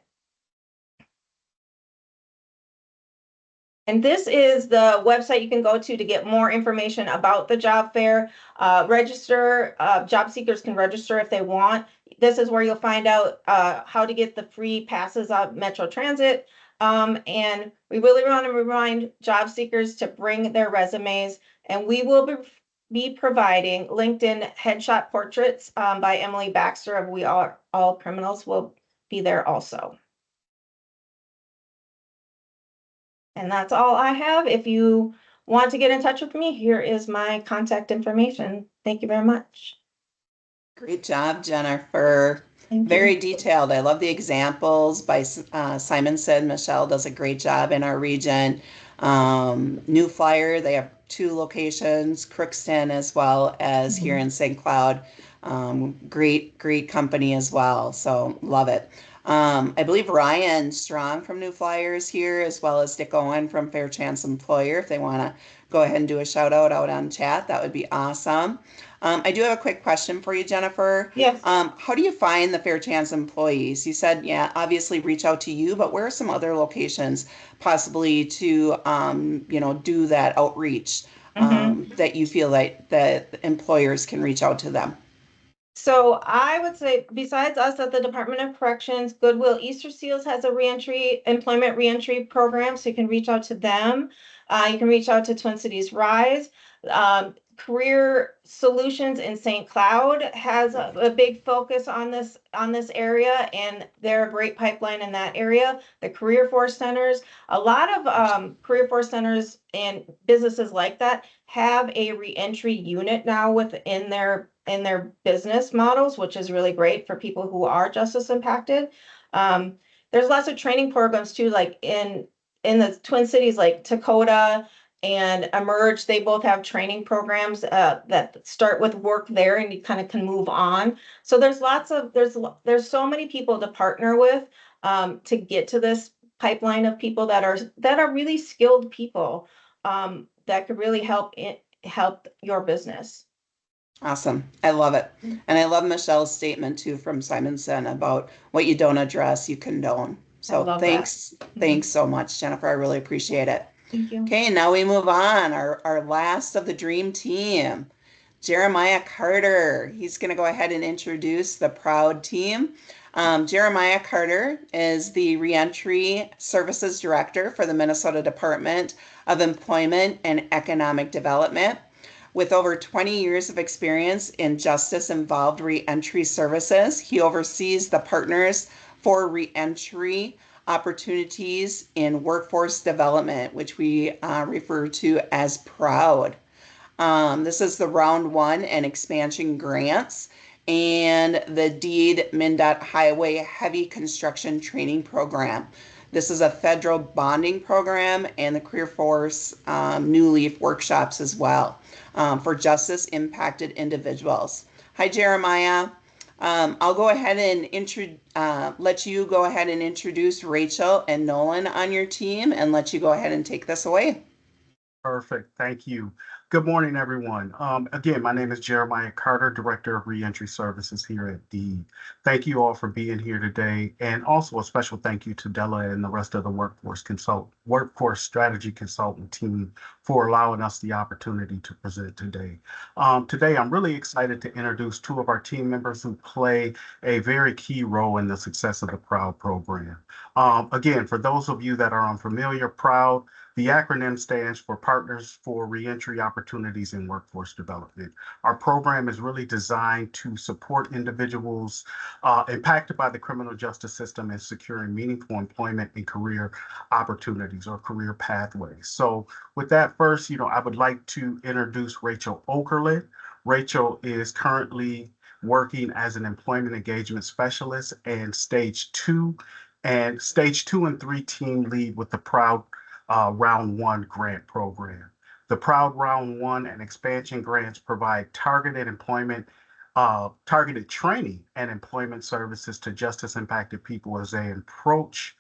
And this is the website you can go to get more information about the job fair. Job seekers can register if they want. This is where you'll find out how to get the free passes on Metro Transit. And we really want to remind job seekers to bring their resumes, and we will be providing LinkedIn headshot portraits by Emily Baxter of We Are All Criminals will be there also. And that's all I have. If you want to get in touch with me, here is my contact information. Thank you very much. Great job, Jennifer. Thank Very you. detailed. I love the examples by Simonson. Michelle does a great job in our region. New Flyer, they have 2 locations, Crookston as well as here in St. Cloud. Great company as well. So love it. I believe Ryan Strong from New Flyer is here, as well as Dick Owen from Fair Chance Employer. If they want to go ahead and do a shout out on chat, that would be awesome. I do have a quick question for you, Jennifer. Yes. How do you find the Fair Chance employees? You said, yeah, obviously reach out to you, but where are some other locations possibly to, do that outreach that you feel like that employers can reach out to them? So I would say, besides us at the Department of Corrections, Goodwill Easter Seals has a employment reentry program, so you can reach out to them. You can reach out to Twin Cities Rise. Career Solutions in St. Cloud has a big focus on this area, and they're a great pipeline in that area. The Career Force Centers, a lot of Career Force Centers and businesses like that have a reentry unit now within their business models, which is really great for people who are justice impacted. There's lots of training programs too, like in the Twin Cities, like Dakota and Emerge. They both have training programs that start with work there, and you kind of can move on. So there's there's so many people to partner with to get to this pipeline of people that are really skilled people that could really help your business. Awesome. I love it. And I love Michelle's statement too from Simonson about what you don't address, you condone. So thanks so much, Jennifer. I really appreciate it. Thank you. Okay, now we move on. Our last of the dream team, Jeremiah Carter. He's going to go ahead and introduce the proud team. Jeremiah Carter is the Reentry Services Director for the Minnesota Department of Employment and Economic Development. With over 20 years of experience in justice-involved reentry services, he oversees the Partners for Reentry Opportunities in Workforce Development, which we refer to as PROUD. This is the Round 1 and Expansion Grants and the DEED MnDOT Highway Heavy Construction Training Program. This is a federal bonding program and the Career Force New Leaf workshops as well for justice impacted individuals. Hi, Jeremiah. I'll go ahead and let you go ahead and introduce Rachel and Nolan on your team and let you go ahead and take this away. Perfect. Thank you. Good morning, everyone. Again, my name is Jeremiah Carter, Director of Reentry Services here at DEED. Thank you all for being here today, and also a special thank you to Della and the rest of the Workforce Strategy Consultant team for allowing us the opportunity to present today. Today, I'm really excited to introduce two of our team members who play a very key role in the success of the PROUD program. Again, for those of you that are unfamiliar, PROUD, the acronym stands for Partners for Reentry Opportunities in Workforce Development. Our program is really designed to support individuals impacted by the criminal justice system in securing meaningful employment and career opportunities or career pathways. So with that first, I would like to introduce Rachel Okerlund. Rachel is currently working as an employment engagement specialist and stage two and 3 team lead with the PROUD Round 1 grant program. The PROUD Round 1 and expansion grants provide targeted training and employment services to justice impacted people as they approach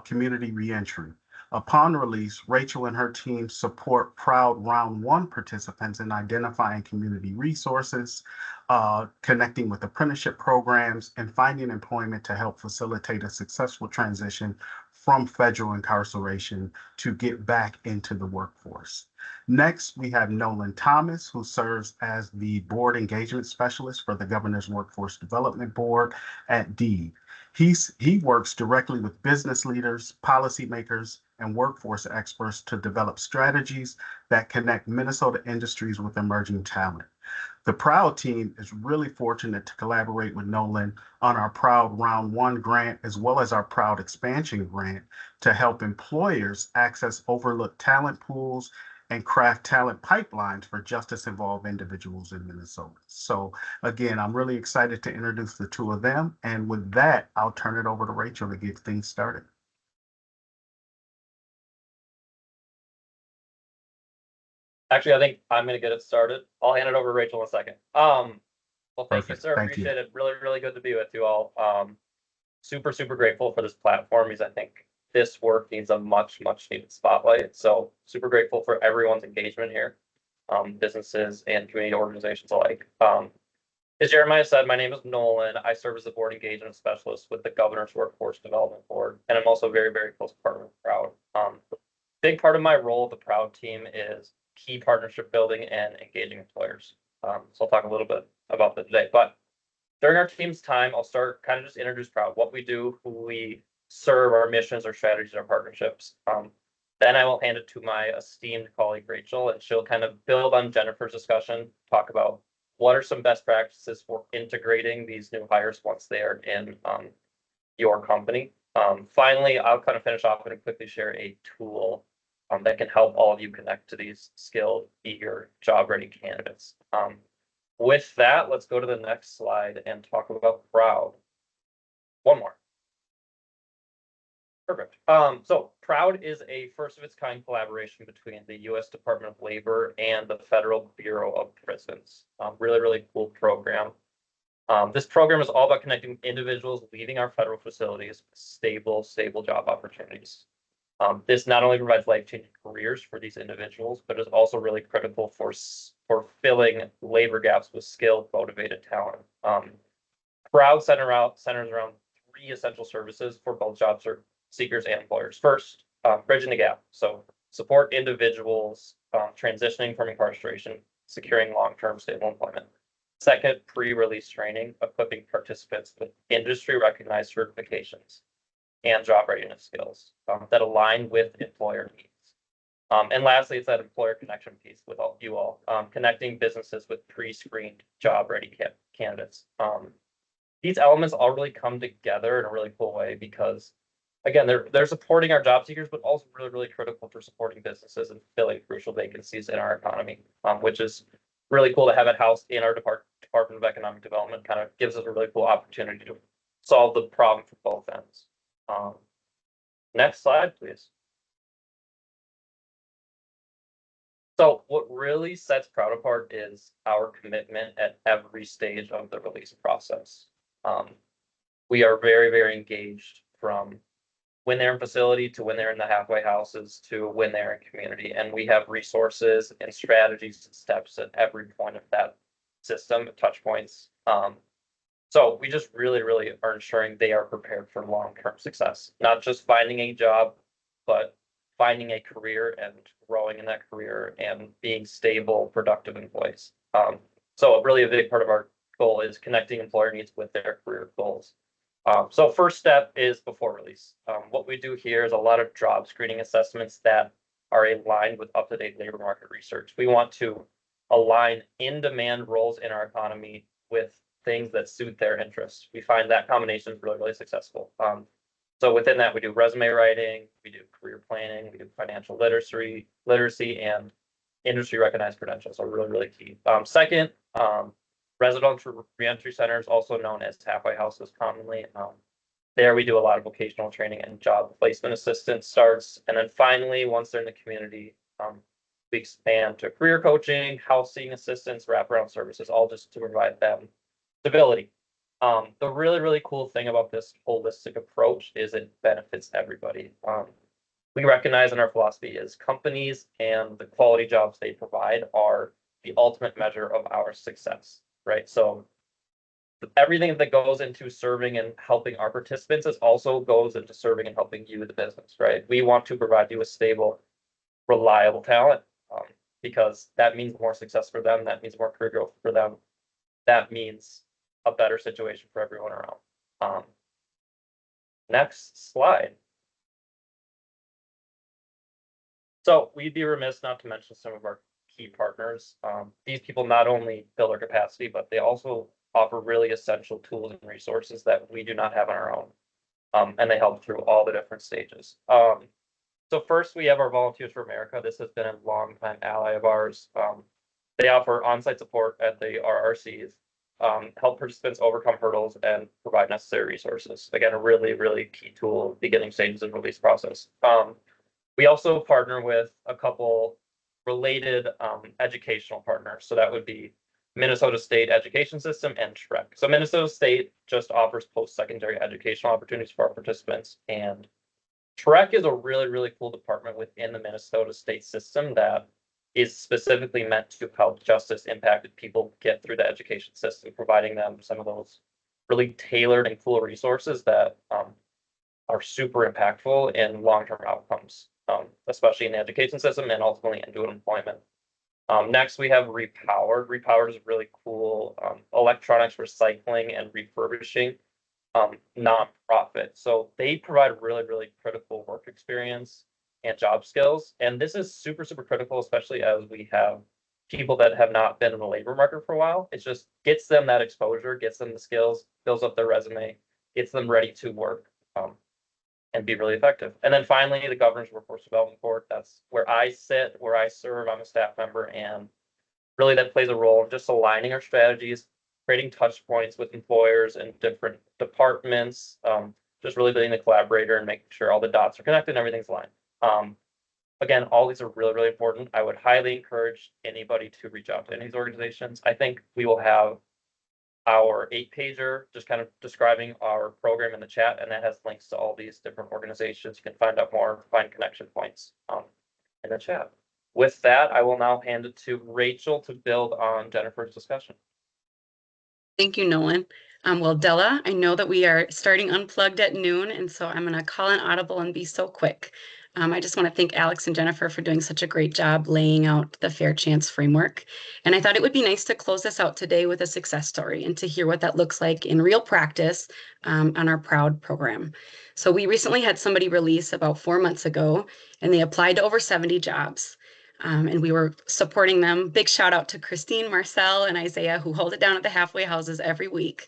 community reentry. Upon release, Rachel and her team support PROUD Round 1 participants in identifying community resources, connecting with apprenticeship programs, and finding employment to help facilitate a successful transition from federal incarceration to get back into the workforce. Next, we have Nolan Thomas, who serves as the Board Engagement Specialist for the Governor's Workforce Development Board at DEED. He works directly with business leaders, policymakers, and workforce experts to develop strategies that connect Minnesota industries with emerging talent. The PROUD team is really fortunate to collaborate with Nolan on our PROUD Round 1 grant, as well as our PROUD expansion grant, to help employers access overlooked talent pools and craft talent pipelines for justice-involved individuals in Minnesota. So again, I'm really excited to introduce the two of them. And with that, I'll turn it over to Rachel to get things started. Actually, I think I'm going to get it started. I'll hand it over to Rachel in a second. Well, thank you, sir. Thank you. Appreciate it. Really, really good to be with you all. Super, super grateful for this platform because I think this work needs a much, much needed spotlight. So super grateful for everyone's engagement here, businesses and community organizations alike. As Jeremiah said, my name is Nolan. I serve as the Board Engagement Specialist with the Governor's Workforce Development Board, and I'm also a very, very close partner with PROUD. Big part of my role with the PROUD team is key partnership building and engaging employers. So I'll talk a little bit about that today. But during our team's time, I'll start kind of just introduce PROUD, what we do, who we serve, our missions, our strategies, our partnerships. Then I will hand it to my esteemed colleague, Rachel, and she'll kind of build on Jennifer's discussion, talk about what are some best practices for integrating these new hires once they are in your company. Finally, I'll kind of finish off and quickly share a tool that can help all of you connect to these skilled, eager, job-ready candidates. With that, let's go to the next slide and talk about PROUD. One more. Perfect. So PROUD is a first-of-its-kind collaboration between the U.S. Department of Labor and the Federal Bureau of Prisons. Really, really cool program. This program is all about connecting individuals leaving our federal facilities with stable job opportunities. This not only provides life-changing careers for these individuals, but is also really critical for filling labor gaps with skilled, motivated talent. PROUD centers around 3 essential services for both job seekers and employers. First, bridging the gap. So support individuals transitioning from incarceration, securing long-term stable employment. Second, pre-release training, equipping participants with industry-recognized certifications and job readiness skills that align with employer needs. And lastly, it's that employer connection piece with you all, connecting businesses with pre-screened job-ready candidates. These elements all really come together in a really cool way because, again, they're supporting our job seekers, but also really, really critical for supporting businesses and filling crucial vacancies in our economy, which is really cool to have it housed in our Department of Economic Development. Kind of gives us a really cool opportunity to solve the problem for both ends. Next slide, please. So what really sets PROUD apart is our commitment at every stage of the release process. We are very, very engaged from when they're in facility to when they're in the halfway houses to when they're in community. And we have resources and strategies and steps at every point of that system, touch points. So we just really, really are ensuring they are prepared for long-term success, not just finding a job, but finding a career and growing in that career and being stable, productive employees. So really a big part of our goal is connecting employer needs with their career goals. So first step is before release. What we do here is a lot of job screening assessments that are aligned with up-to-date labor market research. We want to align in-demand roles in our economy with things that suit their interests. We find that combination is really, really successful. So within that, we do resume writing, we do career planning, we do financial literacy and industry recognized credentials are really, really key. Second, residential reentry centers, also known as halfway houses commonly. There we do a lot of vocational training and job placement assistance starts. And then finally, once they're in the community, we expand to career coaching, housing assistance, wraparound services, all just to provide them stability. The really, really cool thing about this holistic approach is it benefits everybody. We recognize in our philosophy is companies and the quality jobs they provide are the ultimate measure of our success, right? So everything that goes into serving and helping our participants is also goes into serving and helping you, the business, right? We want to provide you with stable, reliable talent because that means more success for them. That means more career growth for them. That means a better situation for everyone around. Next slide. So we'd be remiss not to mention some of our key partners. These people not only build our capacity, but they also offer really essential tools and resources that we do not have on our own. And they help through all the different stages. So first we have our Volunteers for America. This has been a long-time ally of ours. They offer on-site support at the RRCs, help participants overcome hurdles and provide necessary resources. Again, a really, really key tool, beginning stages of release process. We also partner with a couple related educational partners. So that would be Minnesota State Education System and TREC. So Minnesota State just offers post-secondary educational opportunities for our participants. And TREC is a really, really cool department within the Minnesota State system that is specifically meant to help justice impacted people get through the education system, providing them some of those really tailored and cool resources that are super impactful in long-term outcomes, especially in the education system and ultimately into employment. Next, we have Repowered. Repowered is a really cool electronics recycling and refurbishing nonprofit. So they provide really, really critical work experience and job skills. And this is super, super critical, especially as we have people that have not been in the labor market for a while. It just gets them that exposure, gets them the skills, builds up their resume, gets them ready to work and be really effective. And then finally, the Governor's Workforce Development Board. That's where I sit, where I serve. I'm a staff member, and really that plays a role in just aligning our strategies, creating touch points with employers and different departments, just really being the collaborator and making sure all the dots are connected and everything's aligned. Again, all these are really, really important. I would highly encourage anybody to reach out to any of these organizations. I think we will have our 8-pager just kind of describing our program in the chat, and that has links to all these different organizations. You can find out more, find connection points in the chat. With that, I will now hand it to Rachel to build on Jennifer's discussion. Thank you, Nolan. Well, Della, I know that we are starting Unplugged at noon, and so I'm going to call an audible and be so quick. I just want to thank Alex and Jennifer for doing such a great job laying out the Fair Chance framework. And I thought it would be nice to close this out today with a success story and to hear what that looks like in real practice on our PROUD program. So we recently had somebody release about 4 months ago, and they applied to over 70 jobs. And we were supporting them. Big shout out to Christine, Marcel, and Isaiah, who hold it down at the halfway houses every week.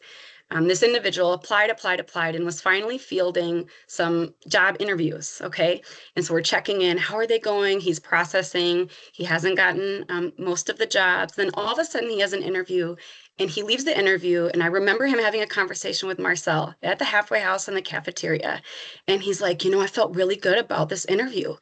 This individual applied, and was finally fielding some job interviews, okay? And so we're checking in, how are they going? He's processing, he hasn't gotten most of the jobs. Then all of a sudden he has an interview And he leaves the interview, and I remember him having a conversation with Marcel at the halfway house in the cafeteria. And he's like, I felt really good about this interview.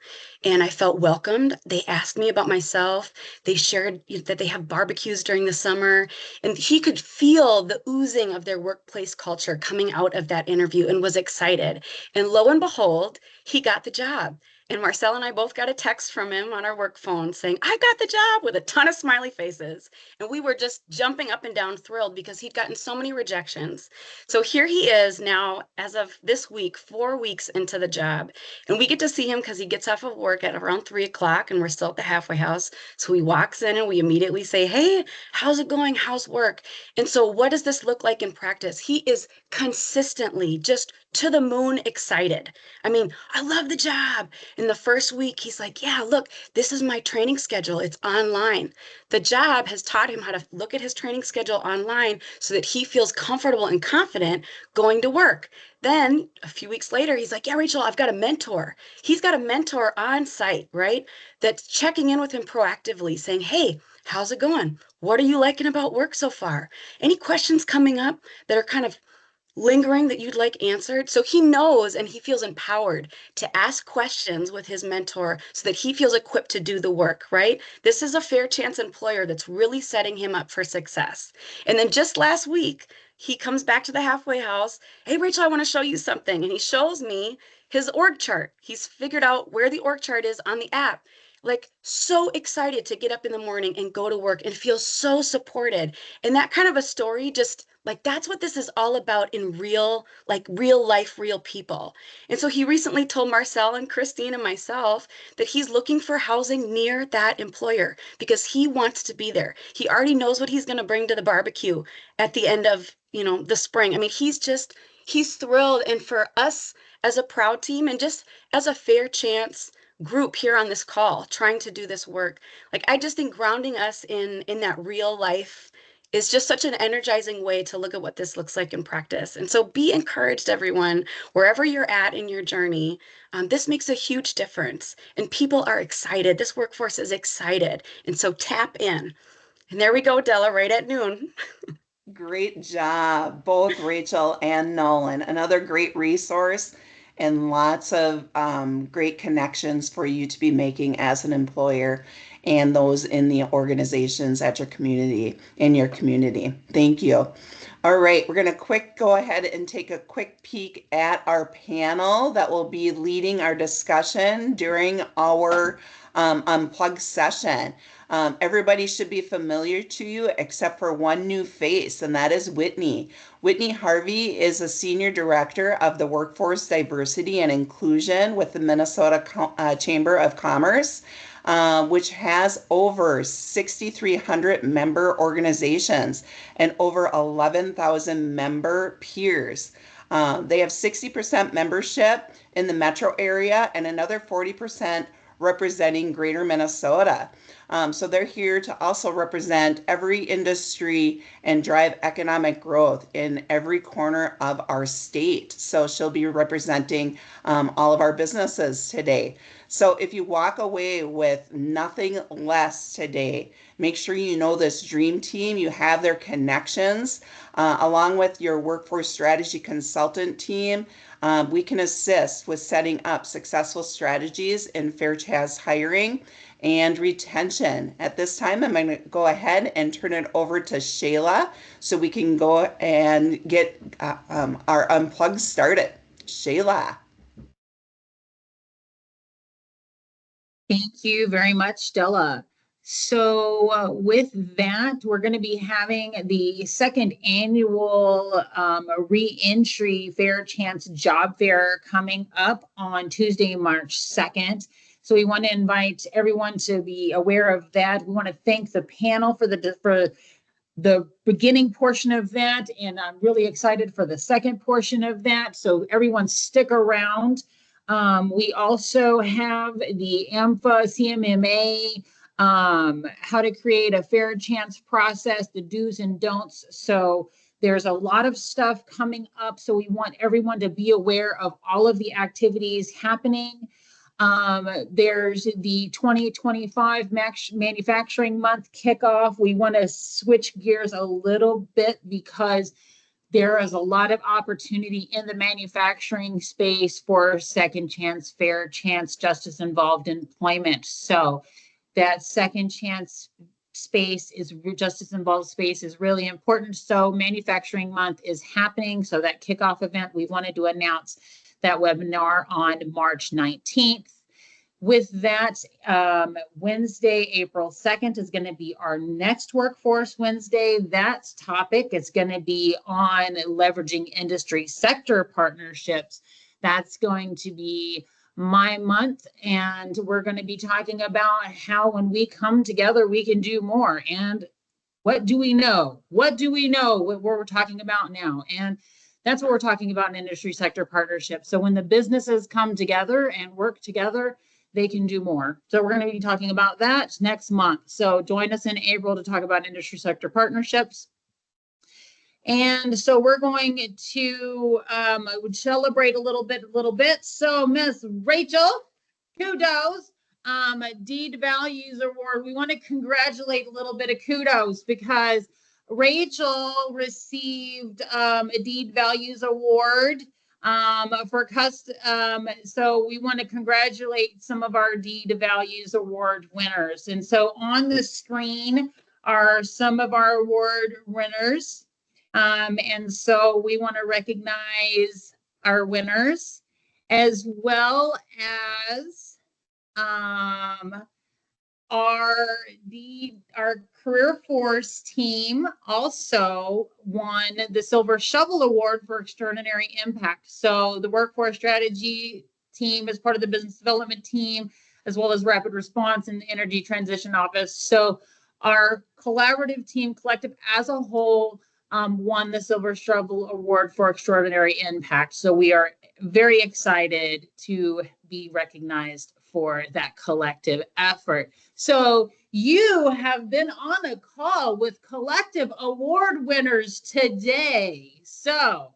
And I felt welcomed. They asked me about myself. They shared that they have barbecues during the summer. And he could feel the oozing of their workplace culture coming out of that interview and was excited. And lo and behold, he got the job. And Marcel and I both got a text from him on our work phone saying, I got the job, with a ton of smiley faces. And we were just jumping up and down thrilled because he'd gotten so many rejections. So here he is now, as of this week, 4 weeks into the job. And we get to see him because he gets off of work at around 3 o'clock and we're still at the halfway house. So he walks in and we immediately say, hey, how's it going? How's work? And so what does this look like in practice? He is consistently just to the moon excited. I mean, I love the job. In the first week, he's like, yeah, look, this is my training schedule. It's online. The job has taught him how to look at his training schedule online so that he feels comfortable and confident going to work. Then a few weeks later, he's like, yeah, Rachel, I've got a mentor. He's got a mentor on site, right? That's checking in with him proactively saying, hey, how's it going? What are you liking about work so far? Any questions coming up that are kind of lingering that you'd like answered? So he knows and he feels empowered to ask questions with his mentor so that he feels equipped to do the work, right? This is a fair chance employer that's really setting him up for success. And then just last week, he comes back to the halfway house. Hey, Rachel, I want to show you something. And he shows me his org chart. He's figured out where the org chart is on the app. Like, so excited to get up in the morning and go to work and feel so supported. And that kind of a story, just like, that's what this is all about in real, like real life, real people. And so he recently told Marcel and Christine and myself that he's looking for housing near that employer because he wants to be there. He already knows what he's going to bring to the barbecue at the end of, the spring. I mean, he's thrilled. And for us as a proud team and just as a fair chance group here on this call trying to do this work, like, I just think grounding us in that real life is just such an energizing way to look at what this looks like in practice. And so be encouraged, everyone, wherever you're at in your journey. This makes a huge difference and people are excited. This workforce is excited. And so tap in. And there we go, Della, right at noon. Great job, both Rachel and Nolan. Another great resource and lots of great connections for you to be making as an employer and those in the organizations at your community, in your community. Thank you. All right, we're going to go ahead and take a quick peek at our panel that will be leading our discussion during our Unplugged session. Everybody should be familiar to you except for one new face, and that is Whitney. Whitney Harvey is a Senior Director of the Workforce Diversity and Inclusion with the Minnesota Chamber of Commerce, which has over 6,300 member organizations and over 11,000 member peers. They have 60% membership in the metro area and another 40% representing Greater Minnesota. So they're here to also represent every industry and drive economic growth in every corner of our state. So she'll be representing all of our businesses today. So if you walk away with nothing less today, make sure you know this dream team, you have their connections, along with your workforce strategy consultant team. We can assist with setting up successful strategies in fair chance hiring and retention. At this time, I'm going to go ahead and turn it over to Shayla so we can go and get our Unplugged started. Shayla. Thank you very much, Stella. So with that, we're going to be having the second annual re-entry Fair Chance Job Fair coming up on Tuesday, March 2nd. So we want to invite everyone to be aware of that. We want to thank the panel for the beginning portion of that, and I'm really excited for the second portion of that. So everyone stick around. We also have the AMFA CMMA, how to create a fair chance process, the do's and don'ts. So there's a lot of stuff coming up. So we want everyone to be aware of all of the activities happening. There's the 2025 Manufacturing Month kickoff. We want to switch gears a little bit because there is a lot of opportunity in the manufacturing space for second chance, fair chance, justice involved employment. So that second chance space is justice involved space is really important. So Manufacturing Month is happening. So that kickoff event, we wanted to announce that webinar on March 19th. With that, Wednesday, April 2nd is going to be our next Workforce Wednesday. That topic is going to be on leveraging industry sector partnerships. That's going to be my month, and we're going to be talking about how when we come together, we can do more. And what do we know? What do we know what we're talking about now? And that's what we're talking about in industry sector partnerships. So when the businesses come together and work together, they can do more. So we're going to be talking about that next month. So join us in April to talk about industry sector partnerships. And so we're going to celebrate a little bit. So Miss Rachel, kudos, Deed Values Award. We want to congratulate a little bit of kudos because Rachel received a Deed Values Award for so we want to congratulate some of our Deed Values Award winners. And so on the screen are some of our award winners. And so we want to recognize our winners as well as our Career Force team also won the Silver Shovel Award for Extraordinary Impact. So the Workforce Strategy team is part of the Business Development team, as well as Rapid Response and the Energy Transition Office. So our collaborative team, collective as a whole, won the Silver Shovel Award for Extraordinary Impact. So we are very excited to be recognized for that collective effort. So you have been on a call with collective award winners today. So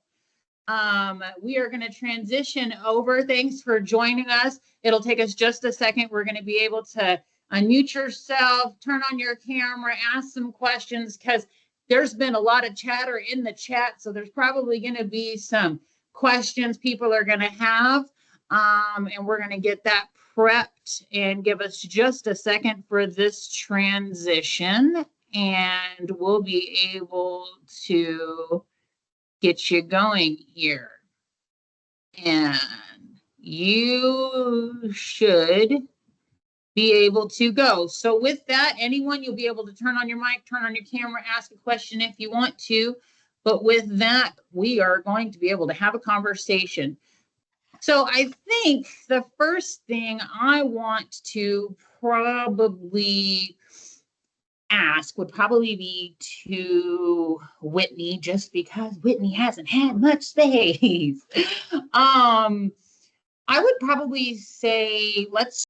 we are going to transition over. Thanks for joining us. It'll take us just a second. We're going to be able to unmute yourself, turn on your camera, ask some questions because there's been a lot of chatter in the chat. So there's probably going to be some questions people are going to have. And we're going to get that prepped and give us just a second for this transition. And we'll be able to get you going here. And you should be able to go. So with that, anyone, you'll be able to turn on your mic, turn on your camera, ask a question if you want to. But with that, we are going to be able to have a conversation. So I think the first thing I want to probably ask would probably be to Whitney, just because Whitney hasn't had much space. I would probably say, let's